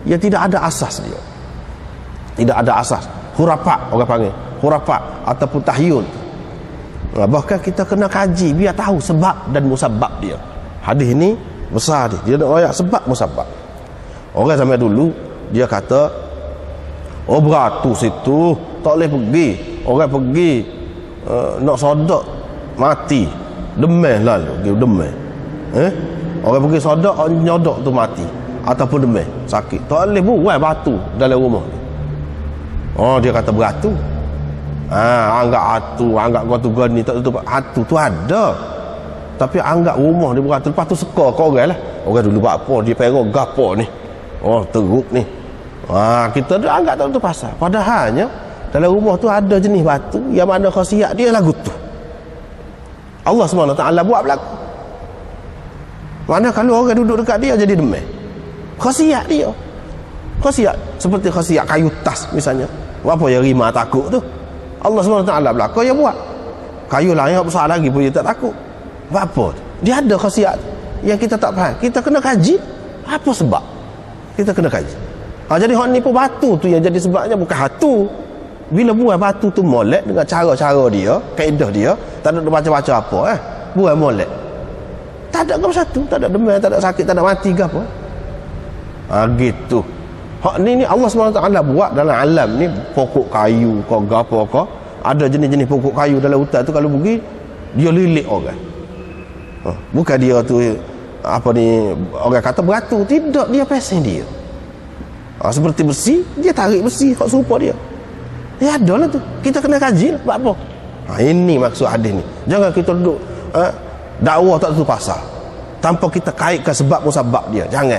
yang tidak ada asas dia. Tidak ada asas. Hurafat orang panggil. Hurafat ataupun tahyul. Bahkan kita kena kaji biar tahu sebab dan musabab dia. Hadis ni besar dia nak royak sebab musabab. Orang zaman dulu dia kata beratus situ tak boleh pergi. Orang pergi nak sodak mati, demam lalu demam. Orang pergi sodak nyodok tu mati ataupun demam sakit, tak boleh buat batu dalam rumah. Dia kata beratu. Anggap hatu, anggap kau tu gani tak tutup hatu tu ada. Tapi anggap rumah dia beratu, lepas tu suka kau orang lah. Orang dulu buat apa, dia perok gapo ni. Teruk ni. Kita dah anggap tak tutup pasal. Padahalnya dalam rumah tu ada jenis batu yang mana khasiat dia lagu tu. Allah SWT buat berlaku. Mana kalau orang duduk dekat dia jadi demam. Khasiat dia. Khasiat seperti khasiat kayu tas misalnya. Apa yang rima takut tu? Allah SWT berlaku yang buat. Kayu lain yang besar lagi pun dia tak takut. Apa? Dia ada khasiat yang kita tak faham. Kita kena kaji apa sebab. Kita kena kaji. Jadi hak ni pun batu tu yang jadi sebabnya, bukan hatu. Bila buat batu tu molek dengan cara-cara dia, kaedah dia, tak ada baca-baca apa buat molek. Tak ada apa satu, tak ada demam, tak ada sakit, tak ada mati ke apa. Gitu. Hak ni Allah SWT buat dalam alam ni, pokok kayu kau gapo kau, ada jenis-jenis pokok kayu dalam hutan tu, kalau pergi dia lilik orang. Bukan dia tu apa ni orang kata beratu, tidak, dia pesen dia. Seperti besi, dia tarik besi hak serupa dia. Ya ada lah tu. Kita kena kaji lah, buat apa? Ini maksud hadis ni. Jangan kita duduk dakwah tak tentu pasal tanpa kita kaitkan sebab musabab dia. Jangan.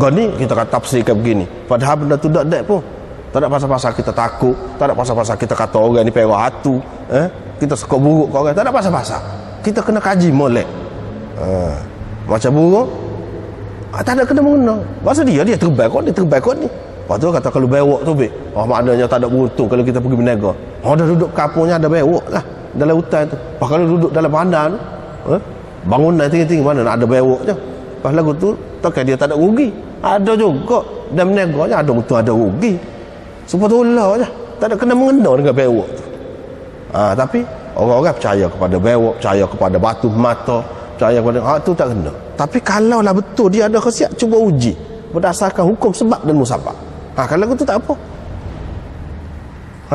Gini kita kata tafsirkan begini, padahal benda tu tak ada pun. Tak ada pasal-pasal kita takut, tak ada pasal-pasal kita kata orang ni perah hatu, kita suka buruk ke orang, tak ada pasal-pasal. Kita kena kaji molek. Macam buruk, tak ada kena mengena. Masa dia terbaik kot ni. Lepas tu kata kalau bewok tu maknanya tak ada beruntung kalau kita pergi berniaga. Dah duduk kampungnya ada bewok lah dalam hutan tu. Lepas kalau duduk dalam bandar tu, bangunan tinggi-tinggi mana nak ada bewok je. Lepas lagu tu takkan dia tak ada rugi. Ada juga dan berniaganya ada betul ada rugi. Sepatutnya je, tak ada kena mengena dengan bewok tu. Tapi orang-orang percaya kepada bewok, percaya kepada batu mata, percaya kepada tu tak kena. Tapi kalau lah betul dia ada khasiat, cuba uji berdasarkan hukum sebab dan musabab. Kalau lagu tu tak apa.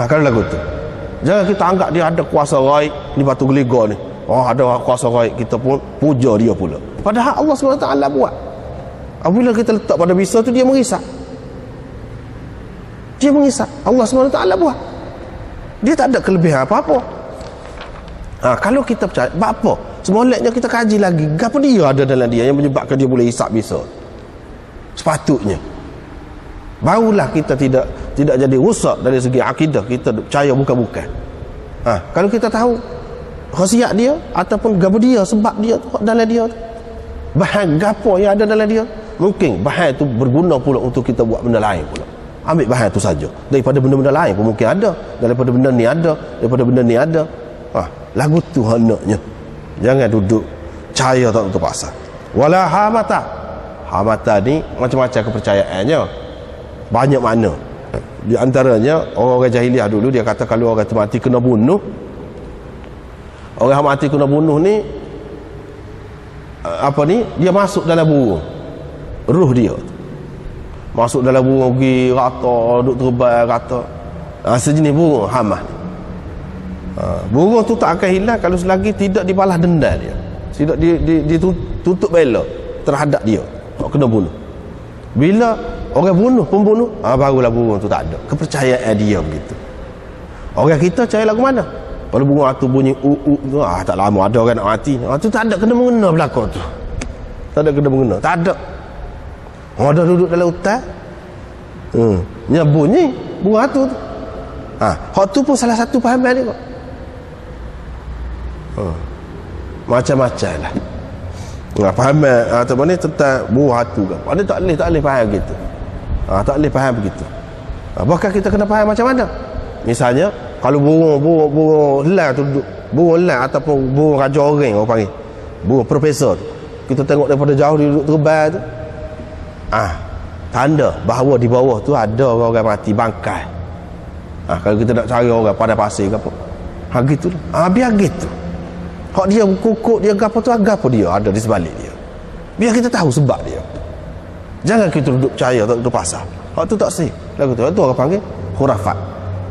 Kalau lagu tu, jangan kita anggap dia ada kuasa gaib ni batu geliga ni. Ada kuasa gaib, kita pun puja dia pula. Padahal Allah SWT buat. Apabila kita letak pada bisa tu, dia mengisap. Dia mengisap. Allah SWT buat. Dia tak ada kelebihan apa-apa. Kalau kita percaya, apa? Semoleknya kita kaji lagi. Apa dia ada dalam dia yang menyebabkan dia boleh hisap bisa? Sepatutnya. Barulah kita tidak jadi rusak dari segi akidah. Kita percaya bukan-bukan. Kalau kita tahu khasiat dia ataupun gapo dia, sebab dia tu dalam dia tu, bahan gapo yang ada dalam dia. Mungkin bahan tu berguna pula untuk kita buat benda lain pula. Ambil bahan tu saja. Daripada benda-benda lain pun mungkin ada, daripada benda ni ada, daripada benda ni ada. Lagu tu hendaknya jangan duduk percaya tak betul pasal. Wala hamata. Hamata ni macam-macam kepercayaannya, banyak makna. Di antaranya orang-orang jahiliah dulu dia kata kalau orang tu mati kena bunuh, orang mati kena bunuh ni dia masuk dalam burung, ruh dia masuk dalam burung, pergi rata, duduk terbang rata, sejenis burung hamah. Burung tu tak akan hilang kalau selagi tidak dibalas denda dia, tidak ditutup bela terhadap dia, kena bunuh. Bila orang bunuh, pembunuh, barulah burung tu tak ada. Kepercayaan dia begitu. Orang kita cari lagu mana? Kalau burung tu bunyi tu, tak lama ada orang nak mati. Tu tak ada kena mengena belakang tu. Tak ada kena mengena, tak ada. Ada duduk dalam hutan, nya bunyi burung tu. Hak tu pun salah satu pahaman dia kok. Macam-macam lah. Fahaman atau mana tentang burung hatu ke. Ada tak boleh faham gitu. Tak boleh faham begitu. Bahkan kita kena faham macam mana. Misalnya kalau burung helang tu duduk, burung helang ataupun burung raja orang orang panggil, burung profesor tu, kita tengok daripada jauh dia duduk terbang tu, tanda bahawa di bawah tu ada orang mati bangkai. Kalau kita nak cari orang pada pasir ke apa, gitulah. Biar gitu. Hak dia kukuk dia gapo tu, gapo dia ada di sebalik dia, biar kita tahu sebab dia. Jangan kita duduk percaya tak duduk pasal. Hak tu tak sih. Lagu tu orang panggil khurafat.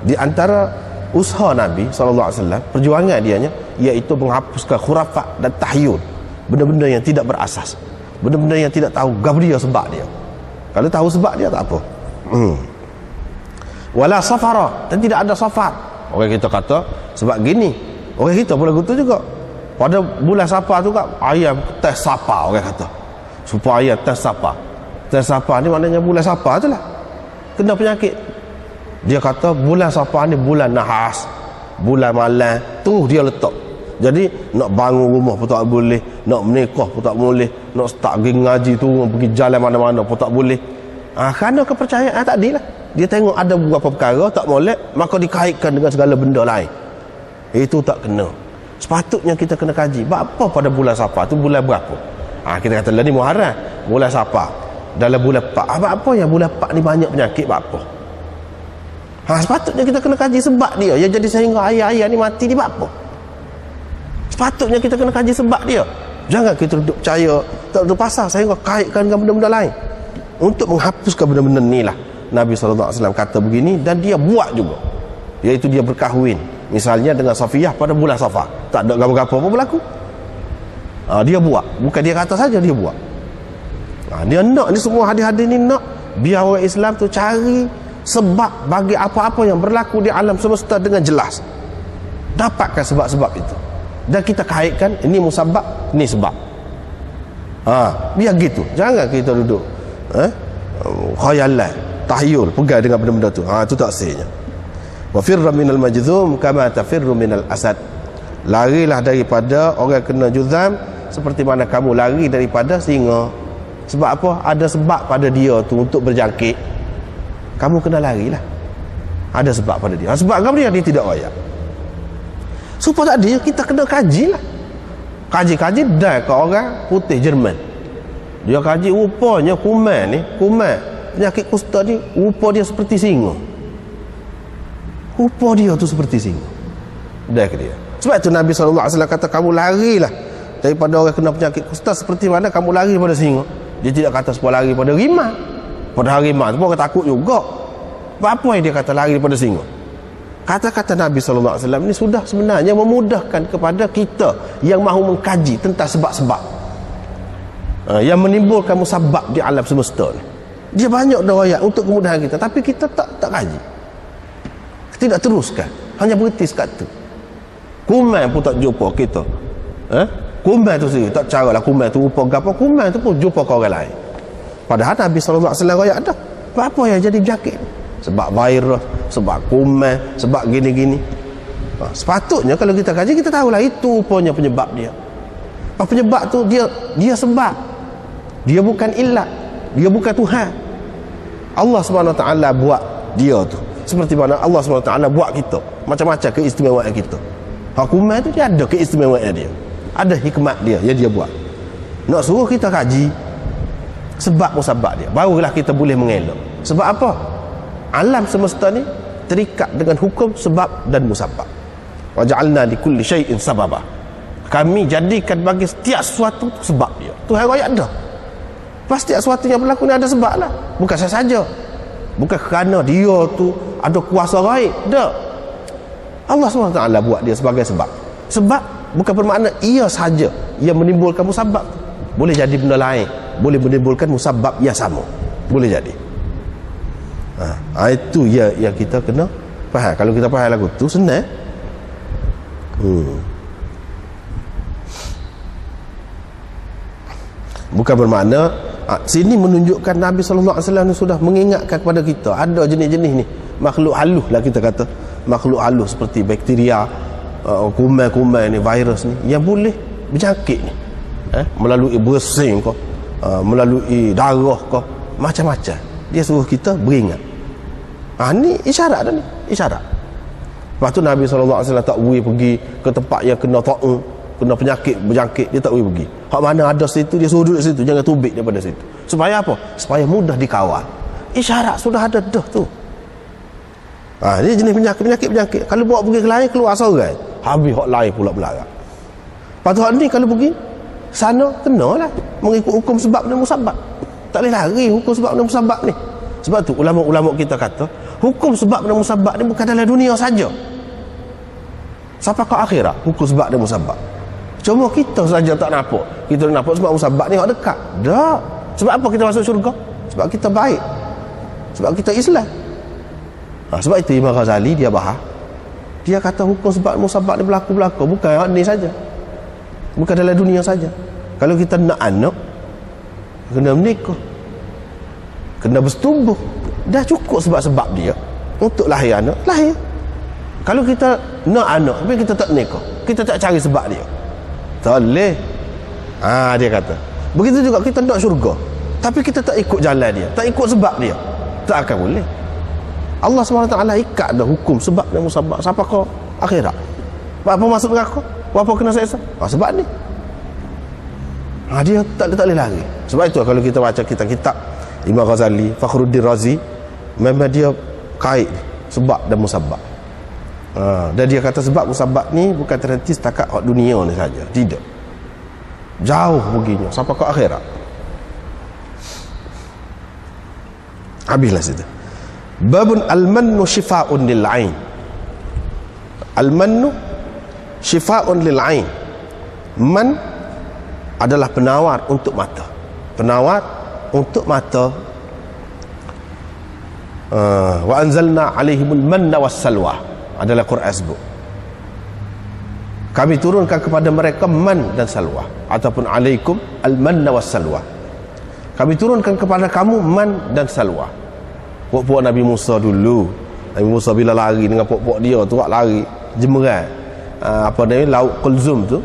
Di antara usaha Nabi SAW, perjuangan dianya iaitu menghapuskan khurafat dan tahyul, benda-benda yang tidak berasas, benda-benda yang tidak tahu gapo dia sebab dia. Kalau tahu sebab dia tak apa. Wala safara, dan tidak ada safar. Orang kita kata sebab gini, orang kita pun lagu tu juga. Pada bulan Safar tu ayam tes sapa, orang kata supaya ayam tes sapa. Tes sapa ni maknanya bulan Safar tu lah kena penyakit. Dia kata bulan Safar ni bulan nahas, bulan malam, terus dia letak. Jadi nak bangun rumah pun tak boleh, nak menikah pun tak boleh, nak start pergi ngaji tu, pergi jalan mana-mana pun tak boleh. Kerana kepercayaan tadi lah. Dia tengok ada beberapa perkara tak molek, maka dikaitkan dengan segala benda lain. Itu tak kena. Sepatutnya kita kena kaji apa pada bulan Safar tu bulan berapa. Kita kata lah ni Muharram, bulan Safar dalam bulan 4. Apa yang bulan 4 ni banyak penyakit apa? Sepatutnya kita kena kaji sebab dia yang jadi sehingga ayah-ayah ni mati ni apa. Sepatutnya kita kena kaji sebab dia. Jangan kita duduk percaya tak duduk pasal sehingga kaitkan dengan benda-benda lain. Untuk menghapuskan benda-benda ni lah Nabi SAW kata begini, dan dia buat juga, iaitu dia berkahwin misalnya dengan Safiyah pada bulan Safar. Tak ada apa-apa pun berlaku. Dia buat, bukan dia kata saja, dia buat. Dia nak ni, semua hadis-hadis ni nak biar orang Islam tu cari sebab bagi apa-apa yang berlaku di alam semesta dengan jelas. Dapatkan sebab-sebab itu dan kita kaitkan ini musabab, ni sebab. Biar gitu. Jangan kita duduk khayalan, tahyul, pegang dengan benda-benda tu. Itu tak sahnya. Wa firra minal majzum kama tafirru minal asad. Larilah daripada orang kena juzam seperti mana kamu lari daripada singa. Sebab apa? Ada sebab pada dia tu untuk berjangkit. Kamu kena larilah. Ada sebab pada dia. Sebab kamu dia tidak royak. Supaya tadi kita kena kajilah. Kaji-kaji dan ke orang putih Jerman. Dia kaji rupanya kuman penyakit kusta ni rupa dia seperti singa. Rupa dia tu seperti singa. Dah ke dia. Sebab itu Nabi SAW kata kamu larilah daripada orang kena penyakit kusta seperti mana kamu lari pada singa. Dia tidak kata supaya lari pada harimau. Pada harimau tu orang takut juga. Apa yang dia kata lari pada singa? Kata-kata Nabi SAW ni sudah sebenarnya memudahkan kepada kita yang mahu mengkaji tentang sebab-sebab yang menimbulkan musabab di alam semesta ni. Dia banyak riwayat untuk kemudahan kita, tapi kita tak kaji, tidak teruskan, hanya berhenti sekat tu. Kuman pun tak jumpa kita. Kuman tu sendiri tak caralah kuman tu rupa apa, kuman tu pun jumpa ke orang lain. Padahal Nabi SAW riwayat ada. Apa yang jadi penyakit? Sebab virus, sebab kuman, sebab gini-gini. Sepatutnya kalau kita kaji, kita tahulah itu rupanya penyebab dia. Penyebab tu dia sebab. Dia bukan illat. Dia bukan Tuhan. Allah SWT buat dia tu. Seperti mana Allah SWT buat kita. Macam-macam keistimewaan kita. Hukuman tu dia ada keistimewaan dia. Ada hikmat dia yang dia buat. Nak suruh kita kaji sebab musabab dia, barulah kita boleh mengelak. Sebab apa? Alam semesta ni terikat dengan hukum sebab dan musabab. Wa ja'alna likulli syai'in sababa. Kami jadikan bagi setiap sesuatu sebab dia. Tuhan ayat dah. Pasti sesuatu yang berlaku ni ada sebab lah. Bukan saya saja. Bukan kerana dia tu ada kuasa gaib. Tak. Allah SWT buat dia sebagai sebab. Sebab bukan bermakna ia saja yang menimbulkan musabab. Boleh jadi benda lain, boleh menimbulkan musabab yang sama. Boleh jadi. Itu yang kita kena faham. Kalau kita faham lagu tu senang. Bukan bermakna sini menunjukkan Nabi SAW sudah mengingatkan kepada kita ada jenis-jenis ni makhluk halus lah, kita kata makhluk halus seperti bakteria, kuman-kuman ni, virus ni yang boleh berjangkit ni, melalui bersin kau, melalui darah kau, macam-macam. Dia suruh kita beringat. Ni isyarat dah ni, isyarat. Lepas tu Nabi SAW tak boleh pergi ke tempat yang kena ta'un, kena penyakit berjangkit, dia tak boleh pergi. Hak mana ada situ, dia suruh duduk situ, jangan tubik daripada situ. Supaya apa? Supaya mudah dikawal. Isyarat sudah ada dah tu. Ni jenis penyakit. Kalau bawa pergi ke lain, keluar seorang, habis hak lain pula belakang. Lepas tu hak ni kalau pergi sana, kenalah mengikut hukum sebab dan musabab. Tak boleh lari hukum sebab dan musabab ni. Sebab tu ulama-ulama kita kata hukum sebab dan musabab ni bukan dalam dunia saja, sampai ke akhirat hukum sebab dan musabab. Cuma kita saja tak nampak. Kita nampak sebab musabab ni hak dekat. Tak. Sebab apa kita masuk syurga? Sebab kita baik, sebab kita Islam. Sebab itu Imam Ghazali dia bahas, dia kata hukum sebab musabab ni berlaku bukan hak ni saja, bukan dalam dunia saja. Kalau kita nak anak, kena menikah, kena bersetubuh, dah cukup sebab-sebab dia untuk lahir anak, lahir. Kalau kita nak anak tapi kita tak nikah, kita tak cari sebab dia, tak boleh. Dia kata begitu juga kita nak syurga tapi kita tak ikut jalan dia, tak ikut sebab dia, tak akan boleh. Allah SWT ikat dah hukum sebab dan musabab sampai ke akhirat. Apa masuk neraka, apa kena seksa, sebab ni. Dia tak boleh lari. Sebab itu kalau kita baca kitab Imam Ghazali, Fakhruddin Razi, memang dia kait sebab dan musabab. Dan dia kata sebab musabab ni bukan terhenti setakat dunia ni saja, tidak, jauh begini sampai ke akhirat. Habislah situ. Babun al-mannu shifa'un lil-'ain. Al-mannu shifa'un lil-'ain. Man adalah penawar untuk mata. Penawar untuk mata. Wa anzalna 'alaihimul manna was-salwa, adalah Quran sebut. Kami turunkan kepada mereka man dan salwa, ataupun alaikum al-manna was-salwa. Kami turunkan kepada kamu man dan salwa. Puak-puak Nabi Musa dulu, Nabi Musa bila lari dengan puak-puak dia tu, lari jemeran laut Kulzum tu,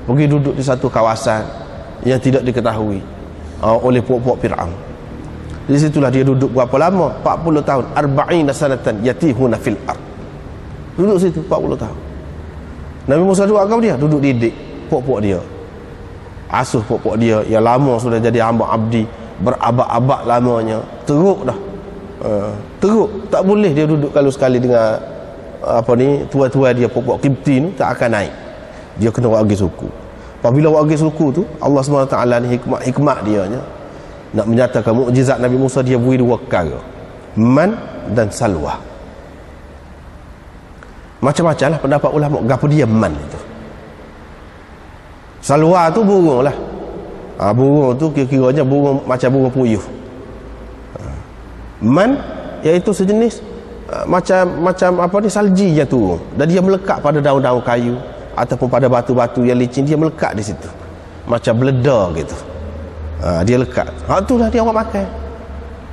pergi duduk di satu kawasan yang tidak diketahui oleh puak-puak Fir'aun. Di situlah dia duduk berapa lama? 40 tahun. 40 sanatan yatihuna fil ard. Duduk situ 40 tahun. Nabi Musa duduk agak dia, duduk didik puak-puak dia, asuh puak-puak dia yang lama sudah jadi hamba abdi, berabad-abad lamanya, teruk dah. Teruk, tak boleh dia duduk kalau sekali dengan tua-tua dia, puak-puak Qibti ni tak akan naik. Dia kena wagi suku. Apabila wagi suku tu, Allah SWT ni hikmat dia nak menyatakan mukjizat Nabi Musa, dia beri dua perkara, man dan salwa. Macam-macam lah pendapat ulama gapo dia man itu. Salwa tu burung lah. Burung tu kira-kiranya burung macam burung puyuh. Man iaitu sejenis macam salji yang turun dan dia melekat pada daun-daun kayu ataupun pada batu-batu yang licin, dia melekat di situ macam beledar gitu. Dia lekat. Hak tu lah dia orang makan.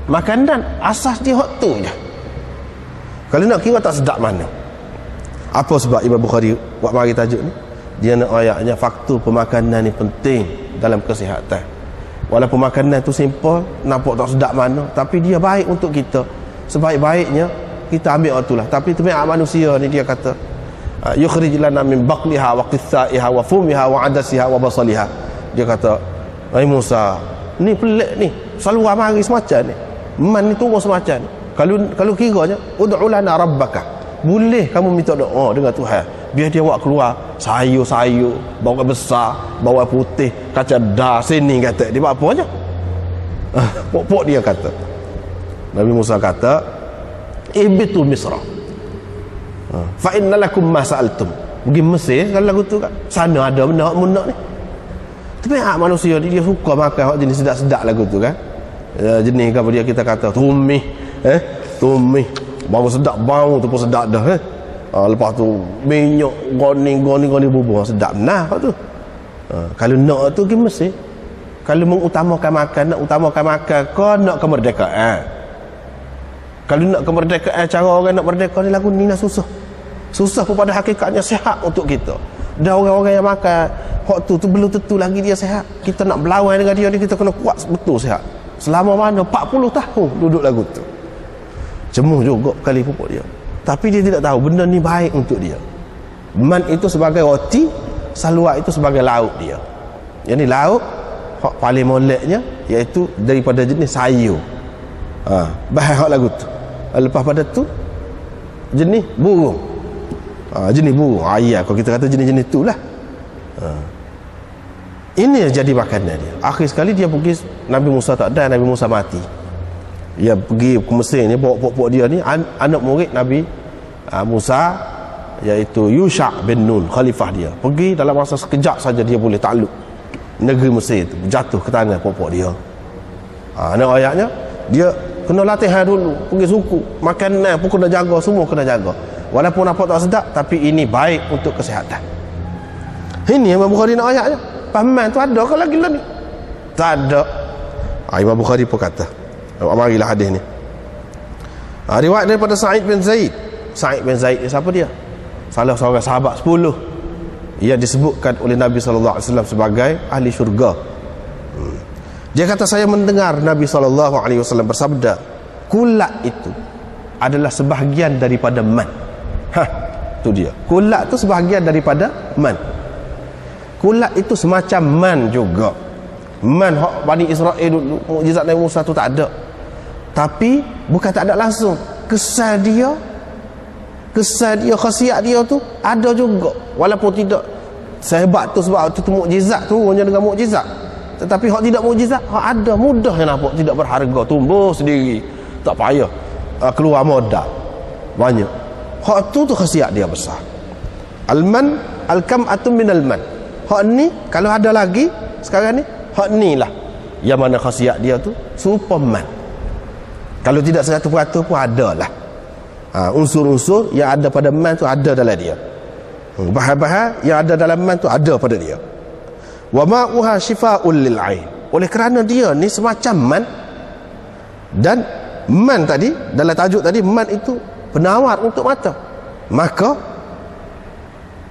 Makanan asas dia hak tu je. Kalau nak kira tak sedap mana. Apa sebab Imam Bukhari buat mari tajuk ni? Dia nak ayatnya faktor pemakanan ni penting dalam kesihatan. Walaupun makanan tu simple, nampak tak sedap mana, tapi dia baik untuk kita. Sebaik-baiknya kita ambil waktu lah. Tapi tabiat manusia ni dia kata yukhrij lana min baqliha wa qithaiha wa fumiha wa adasiha wa basaliha. Dia kata, "Hai Musa, ni pelik ni. Selalu mari semacam ni. Man ni turun semacam ni. Kalau kiranya ud'u lana rabbaka. Boleh kamu minta doa dengan Tuhan. Biar dia buat keluar sayur-sayur, bawang besar, bawang putih, kacang dah sini kata. Dia buat apa aja? Pok-pok dia kata. Nabi Musa kata, "Ibitu Misra. Fa inna lakum ma sa'altum." Pergi Mesir kalau lagu tu kan. Sana ada benda hak munak ni. Tapi manusia dia suka makan hak jenis sedap-sedap lagu tu kan. Jenis apa dia kita kata tumih, tumih. Bau sedap, bau tu pun sedap dah lepas tu minyak goni bubur sedap nah tu. Kalau nak tu pergi Mesir. Kalau mengutamakan makan, nak utamakan makan kau nak kemerdekaan. Kalau nak kemerdekaan, cara orang nak merdeka ni lagu ni susah. Susah pun pada hakikatnya sihat untuk kita. Dan orang-orang yang makan hak tu belum tentu lagi dia sihat. Kita nak berlawan dengan dia ni, kita kena kuat betul sihat. Selama mana 40 tahun duduk lagu tu. Jemuh juga kali pupuk dia. Tapi dia tidak tahu benda ni baik untuk dia. Man itu sebagai roti, saluak itu sebagai lauk dia. Yang ni lauk hak paling moleknya iaitu daripada jenis sayur. Bahan hak lagu tu. Lepas pada tu jenis burung. Jenis burung. Ya, kalau kita kata jenis-jenis tu lah. Ini jadi makanan dia. Akhir sekali dia pergi, Nabi Musa tak ada, Nabi Musa mati. Dia pergi ke Mesir ni, bawa pok-pok dia ni, anak murid Nabi Musa, iaitu Yusha bin Nun, khalifah dia. Pergi dalam masa sekejap saja dia boleh takluk negeri Mesir tu, jatuh ke tangan pok-pok dia. Nak ayatnya, dia kena latihan dulu, pergi suku, makanan pun kena jaga, semua kena jaga. Walaupun nampak tak sedap, tapi ini baik untuk kesihatan. Ini Imam Bukhari nak ayatnya. Pahaman tu ada ke lagi lah ni? Tak ada. Imam Bukhari pun kata, marilah hadis ni. Riwayat daripada Sa'id bin Zaid. Sa'id bin Zaid ni siapa dia? Salah seorang sahabat 10 yang disebutkan oleh Nabi SAW sebagai ahli syurga. Dia kata, saya mendengar Nabi SAW bersabda, kulat itu adalah sebahagian daripada man. Tu dia. Kulat tu sebahagian daripada man. Kulat itu semacam man juga. Man hak Bani Israel dulu, mukjizat Nabi Musa tu tak ada. Tapi bukan tak ada langsung, kesan dia, khasiat dia tu ada juga. Walaupun tidak sehebat tu, sebab tu mukjizat tu hanya dengan mukjizat. Tetapi hak tidak mukjizat, hak ada, mudah yang nampak, tidak berharga, tumbuh sendiri, tak payah keluar modal banyak. Hak tu khasiat dia besar. Al-man al-kam'atu minal man. Hak ni kalau ada lagi sekarang ni, hak ni lah yang mana khasiat dia tu Superman. Kalau tidak 100% pun ada lah. Unsur-unsur yang ada pada man tu ada dalam dia. Bahan-bahan yang ada dalam man tu ada pada dia. Wa ma'uha shifa'un lil 'ain. Oleh kerana dia ni semacam man, dan man tadi dalam tajuk tadi, man itu penawar untuk mata. Maka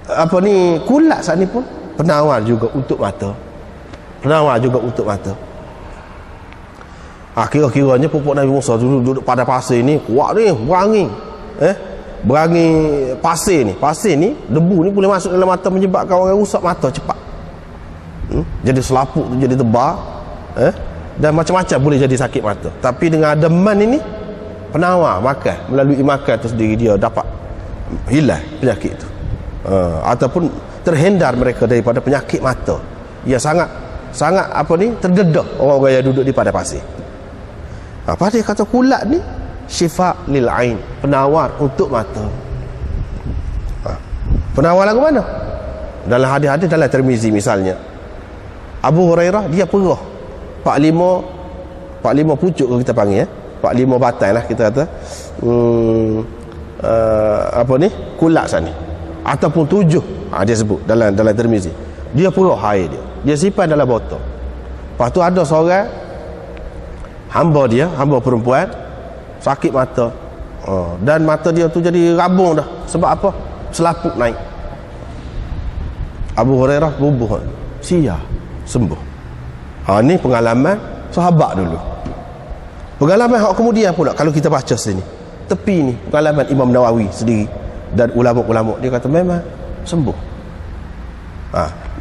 apa ni, kulat saat ni pun penawar juga untuk mata. Penawar juga untuk mata. Kira-kiranya pupuk Nabi Musa duduk pada pasir ni kuat ni, berangi. Berangi pasir ni. Pasir ni, debu ni boleh masuk dalam mata, menyebabkan orang rusak mata cepat. Jadi selaput tu jadi tebal. Dan macam-macam boleh jadi sakit mata. Tapi dengan ada man ini, penawar makan, melalui makan tu sendiri dia dapat hilang penyakit tu. Ataupun terhindar mereka daripada penyakit mata. Ia sangat apa ni, terdedah orang-orang yang duduk di padang pasir. Apa dia kata kulat ni? Syifa lil ain, penawar untuk mata. Penawar lagu mana? Dalam hadis-hadis dalam Tirmizi misalnya, Abu Hurairah dia perah 45 pucuk kalau kita panggil 45 batai lah kita kata, apa ni, kulat sana, ataupun 7 dia sebut dalam Tirmizi. Dia perah air dia simpan dalam botol. Lepas tu ada seorang hamba perempuan sakit mata, dan mata dia tu jadi rabung dah. Sebab apa? selaput naik. Abu Hurairah bubuh, sembuh. Ni pengalaman sahabat dulu. Pengalaman hak kemudian pula kalau kita baca sini, tepi ni pengalaman Imam Nawawi sendiri dan ulama-ulama, dia kata memang sembuh.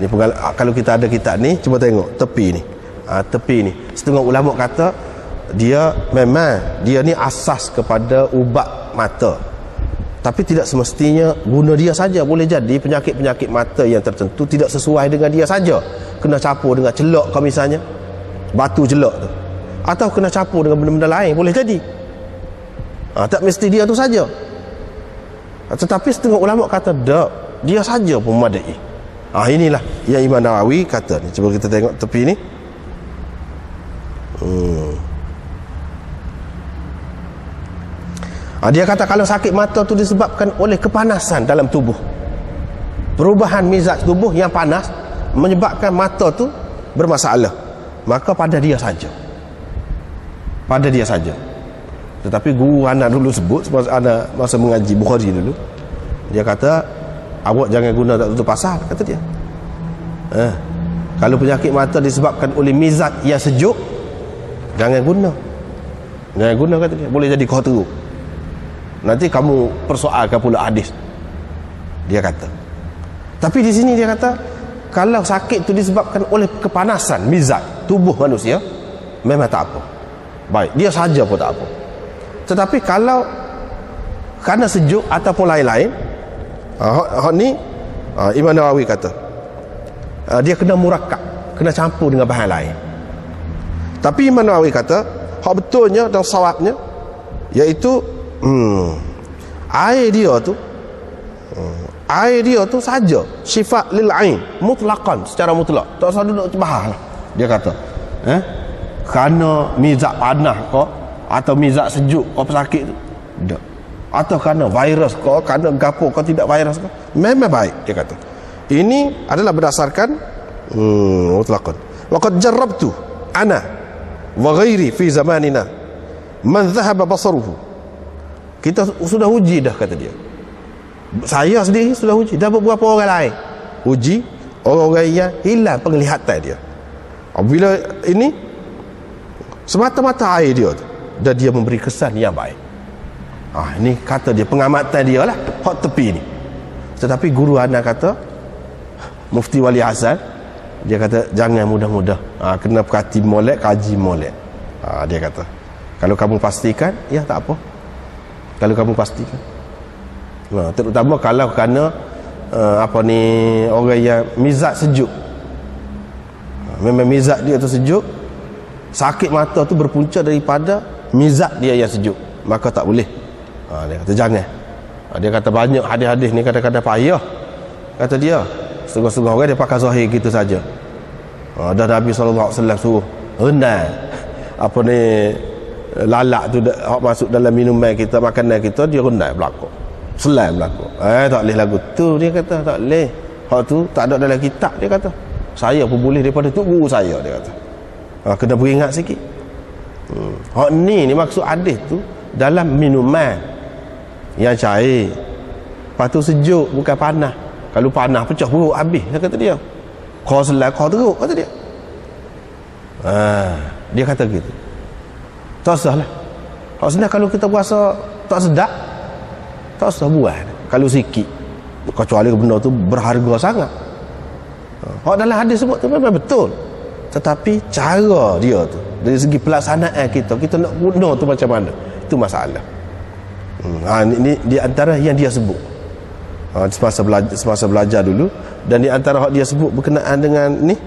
Ni kalau kita ada kitab ni, cuba tengok tepi ni. Tepi ni setengah ulama kata dia memang dia ni asas kepada ubat mata, tapi tidak semestinya guna dia saja. Boleh jadi penyakit-penyakit mata yang tertentu tidak sesuai dengan dia saja, kena campur dengan celak kalau misalnya batu celak tu, atau kena campur dengan benda-benda lain, boleh jadi. Tak mesti dia tu saja. Tetapi setengah ulama kata tak, dia saja pun memadai. Inilah yang Imam Nawawi kata ni. Cuba kita tengok tepi ni. Dia kata kalau sakit mata tu disebabkan oleh kepanasan dalam tubuh, perubahan mizaj tubuh yang panas menyebabkan mata tu bermasalah, maka pada dia saja. Tetapi guru anak dulu sebut, anak masa mengaji Bukhari dulu, dia kata awak jangan guna tak tutup pasal, kata dia. Kalau penyakit mata disebabkan oleh mizaj yang sejuk, jangan guna, kata dia. Boleh jadi kau teruk, nanti kamu persoalkan pula hadis, dia kata. Tapi di sini dia kata kalau sakit tu disebabkan oleh kepanasan mizaj tubuh manusia, memang tak apa, baik, dia saja pun tak apa. Tetapi kalau kerana sejuk ataupun lain-lain, ni Imam Nawawi kata dia kena murakab, kena campur dengan bahan lain. Tapi Imam Nawawi kata hak betulnya dan sawabnya iaitu air dia tu saja syifa lil ain mutlaqan, secara mutlak, tak usah duduk bahas lah. Dia kata kerana mizaj panas kau atau mizaj sejuk kau pesakit tu, tak, atau kerana virus kau, kerana gapo kau tidak virus kau, memang baik. Dia kata ini adalah berdasarkan mutlaqan. Waqad jarrabtu ana wa ghairi fi zamanina man dhahaba basaruhu. Kita sudah uji dah, kata dia. Saya sendiri sudah uji, dah beberapa orang lain uji, orang-orang yang hilang penglihatan dia. Bila ini semata-mata air dia tu, dan dia memberi kesan yang baik. Ini kata dia, pengamatan dia lah hak tepi ni. Tetapi guru anak kata, Mufti Wali Hasan, dia kata jangan mudah-mudah, kena perhati molek, kaji molek. Dia kata kalau kamu pastikan, ya tak apa. Kalau kamu pastikan, terutama kalau kerana orang yang mizaj sejuk, memang mizaj dia tu sejuk, sakit mata tu berpunca daripada mizaj dia yang sejuk, maka tak boleh. Dia kata jangan. Dia kata banyak hadis-hadis ni kadang-kadang payah, kata dia. Setengah-setengah orang dia pakai zahir gitu saja. Dah Nabi SAW suruh rendang lalak tu masuk dalam minuman kita, makanan kita, dia rendang belakang, selam belakang. Tak boleh lagu tu, dia kata tak boleh. Hak tu tak ada dalam kitab, dia kata. Saya pun boleh daripada tu guru saya, dia kata. Kena beringat sikit. Hak ni maksud hadis tu dalam minuman yang cair, lepas tu sejuk, bukan panas. Kalau panas pecah perut habis, kata dia. Kau selam, kau teruk, kata dia. Dia kata gitu. Tak usah lah. Hak senang kalau kita puasa tak sedap, tak usah buat. Kalau sikit, kecuali benda tu berharga sangat. Hak dalam hadis sebut tu memang betul, tetapi cara dia tu, dari segi pelaksanaan kita nak guna tu macam mana, itu masalah. Ini di antara yang dia sebut semasa belajar dulu, dan di antara hak dia sebut berkenaan dengan ni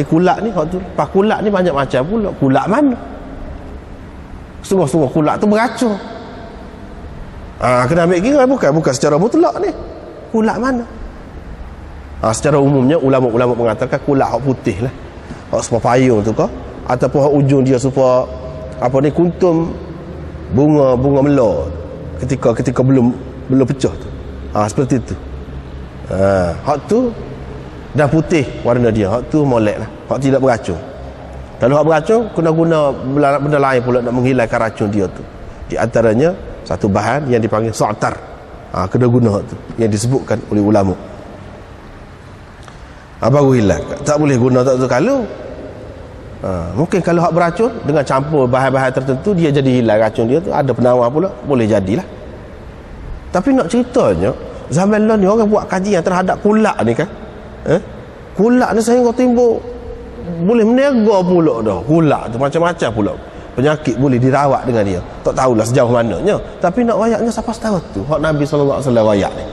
kulak ni, hak tu pas kulak ni banyak macam pula. Kulak mana? Semua kulak tu beracun. Kena ambil kira, bukan secara mutlak ni. Kulak mana? Secara umumnya ulama-ulama mengatakan kulak hak putih lah, hak sepa payung tu kah, ataupun hak ujung dia sepa kuntum bunga melor ketika belum pecah tu. Seperti tu. Hak tu dah putih warna dia, hak tu molek lah, hak tidak beracun. Kalau hak beracun, kena guna benda lain pula nak menghilangkan racun dia tu. Di antaranya satu bahan yang dipanggil sa'tar. kena guna tu yang disebutkan oleh ulama. Baru hilang. Tak boleh guna tak tu kalau mungkin kalau hak beracun dengan campur bahan-bahan tertentu dia jadi hilang racun dia tu, ada penawar pula, boleh jadilah. Tapi nak ceritanya zaman lalu ni orang buat kajian terhadap kulak ni kan, kulak ni sehingga timbul boleh meniaga pula dah. Kulak tu macam-macam pula penyakit boleh dirawat dengan dia. Tak tahulah sejauh mananya, tapi nak wayaknya siapa tahu tu hak Nabi SAW wayak ni.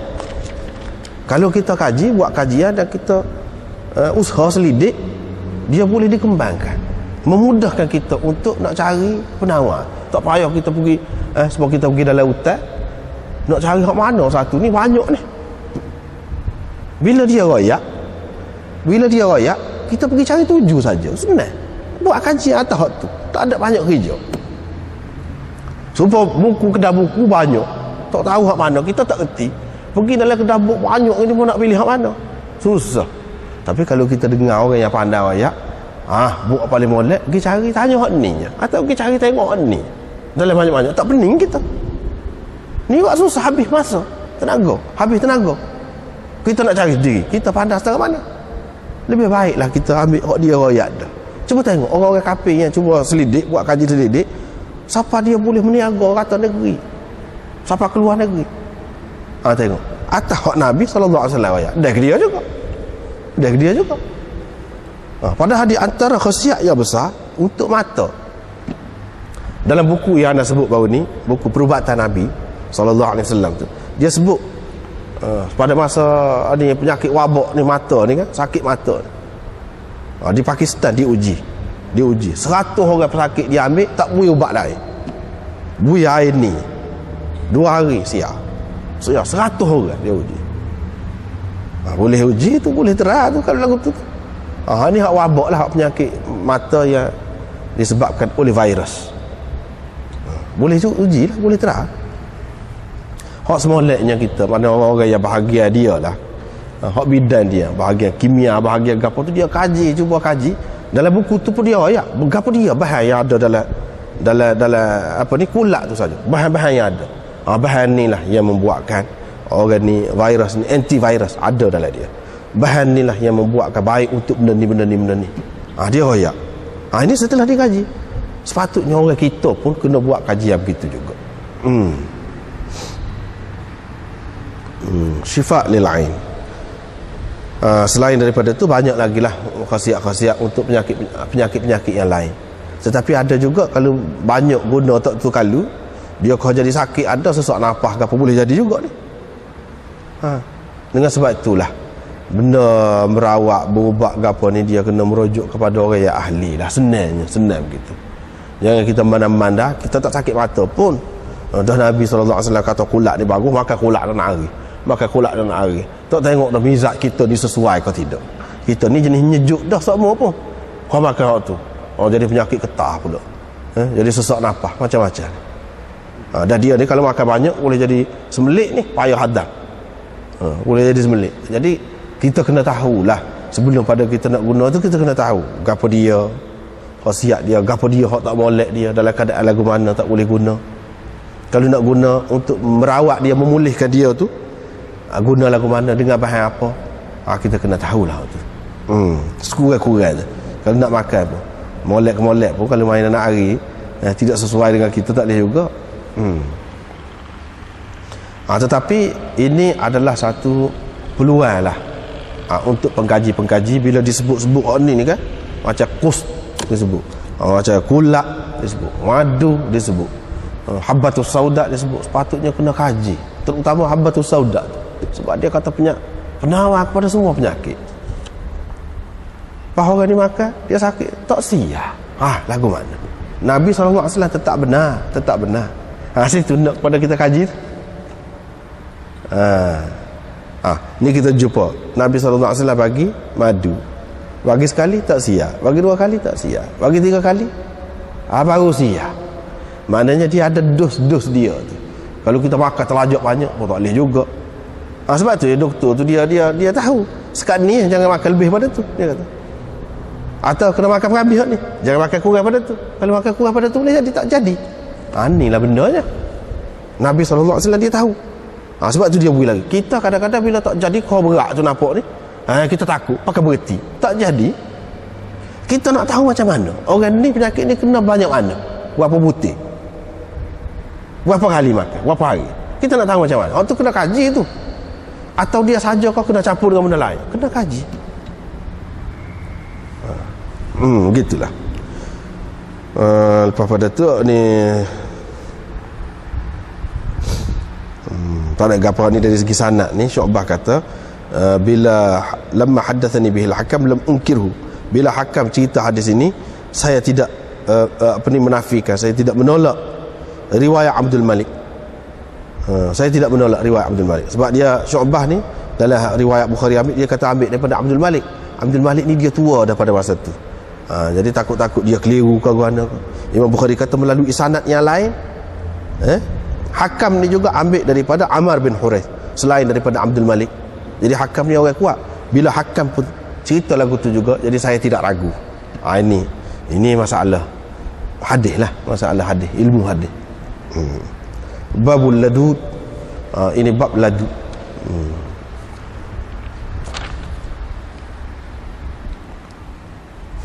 Kalau kita kaji, buat kajian dan kita usaha selidik, dia boleh dikembangkan, memudahkan kita untuk nak cari penawar. Tak payah kita pergi sebab kita pergi dalam hutan nak cari hak mana satu ni, banyak ni. Bila dia royak kita pergi cari 7 saja, senang. Buat kajian atas hak tu, tak ada banyak kerja. Sebab buku, kedai buku banyak, tak tahu hak mana, kita tak erti. Pergi dalam kedai buku banyak ni pun nak pilih hak mana, susah. Tapi kalau kita dengar orang yang pandai royak, buat paling molek, pergi cari tanya hak ni, atau pergi cari tengok hak ni. Dalam banyak-banyak tak pening kita. Ni buat susah, habis masa, habis tenaga. Kita nak cari sendiri, kita pandai setengah mana. Lebih baiklah kita ambil hak dia royak dah. Cuba tengok orang-orang kafir yang cuba selidik, buat kaji selidik, siapa dia boleh meniaga kata negeri, siapa keluar negeri. Tengok atas hak Nabi SAW royak, dah dia juga. Padahal di antara khasiat yang besar untuk mata, dalam buku yang anda sebut baru ni, buku Perubatan Nabi SAW tu, dia sebut pada masa adanya penyakit wabak ni, mata ni kan, sakit mata ni, di Pakistan diuji 100 orang pesakit dia ambil, tak bui ubat lain, bui air ni 2 hari siap 100 orang dia uji. Boleh uji tu, boleh terang tu kalau lagu tu. Ni hak wabak lah, hak penyakit mata yang disebabkan oleh virus. Boleh uji lah, boleh terang. Hak semoleknya kita, mana orang-orang yang bahagia dia lah, hak bidan dia, bahagian kimia, bahagian gapo tu dia kaji, cuba kaji. Dalam buku tu pun dia gapo dia bahan yang ada dalam apa ni, kulak tu saja. Bahan-bahan yang ada. Bahan ni lah yang membuatkan orang ni, virus ni, antivirus ada dalam dia. Bahan ni lah yang membuatkan baik untuk benda ni. Dia royak. Ini setelah dikaji. Sepatutnya orang kita pun kena buat kajian begitu juga. Syifa lil ain. Selain daripada tu banyak lagi lah khasiat-khasiat untuk penyakit-penyakit yang lain. Tetapi ada juga kalau banyak guna tak tu, kalau dia kau jadi sakit, ada sesak nafas ke apa, boleh jadi juga ni. Dengan sebab itulah benda merawat, berubat ke apa ni, dia kena merujuk kepada orang yang ahli lah. Senang begitu. Jangan kita mandang-mandang kita tak sakit mata pun, dah Nabi SAW kata kulak ni bagus, makan kulak dan hari. Tak tengok dah mizat kita disesuai ke tidak. Kita ni jenis nyejuk dah semua pun, kau makan hak tu, jadi penyakit getah pula, jadi sesak nafas macam-macam. Dan dia ni kalau makan banyak boleh jadi semelik ni, payah hadam, boleh jadi semelik. Jadi kita kena tahulah sebelum pada kita nak guna tu, kita kena tahu gapo dia khasiat dia, gapo dia hak tak molek dia, dalam keadaan lagu mana tak boleh guna. Kalau nak guna untuk merawat dia, memulihkan dia tu, guna lagu mana, dengan bahan apa, kita kena tahulah tu. Sekurang-kurang tu. Kalau nak makan pun, molek pun, kalau main anak hari tidak sesuai dengan kita, tak boleh juga. Tetapi ini adalah satu peluang lah untuk pengkaji-pengkaji. Bila disebut-sebut ni kan, macam kus disebut, macam kulak disebut, madu disebut, habbatus sauda disebut, sepatutnya kena kaji, terutama habbatus sauda tu, sebab dia kata penawar kepada semua penyakit. Bahawa orang ni makan, dia sakit, tak siap. Lagu mana? Nabi SAW tetap benar. Situ nak kepada kita kaji. Ni kita jumpa Nabi SAW bagi madu, bagi sekali tak siap, bagi 2 kali tak siap, bagi 3 kali baru siap. Maknanya dia ada dos dia tu. Kalau kita makan terlajak banyak pun tak boleh juga. Sebab tu doktor tu dia tahu sekat ni jangan makan lebih pada tu, dia kata. Atau kena makan berhabis ni, jangan makan kurang pada tu. Kalau makan kurang pada tu boleh jadi tak jadi. Inilah bendanya. Nabi SAW dia tahu. Sebab tu dia beri lagi. Kita kadang-kadang bila tak jadi kau berat tu nampak ni, kita takut pakai berhenti. Tak jadi, kita nak tahu macam mana orang ni penyakit ni kena banyak mana, berapa butir, berapa kali makan, berapa hari. Kita nak tahu macam mana. Orang tu kena kaji tu. Atau dia saja kau kena campur dengan benda lain, kena kaji. Gitulah. Lepas pada tu ni tak ada gapo ni dari segi sanad ni. Syu'bah kata bila lamma haddatsani bihil hakam lam unkirhu, bila hakam cerita hadis ini saya tidak menafikan, saya tidak menolak riwayat Abdul Malik. Saya tidak menolak riwayat Abdul Malik sebab dia Syu'bah ni dalam riwayat Bukhari ambil, dia kata ambil daripada Abdul Malik. Abdul Malik ni dia tua dah pada masa tu. Jadi takut-takut dia keliru ke mana. Imam Bukhari kata melalui sanad yang lain, Hakam ni juga ambil daripada Ammar bin Huraith selain daripada Abdul Malik. Jadi Hakam ni orang kuat. Bila Hakam pun cerita lagu tu juga, jadi saya tidak ragu. Ini masalah hadis lah, masalah hadis, ilmu hadis. Babul ladud, ini bab ladud.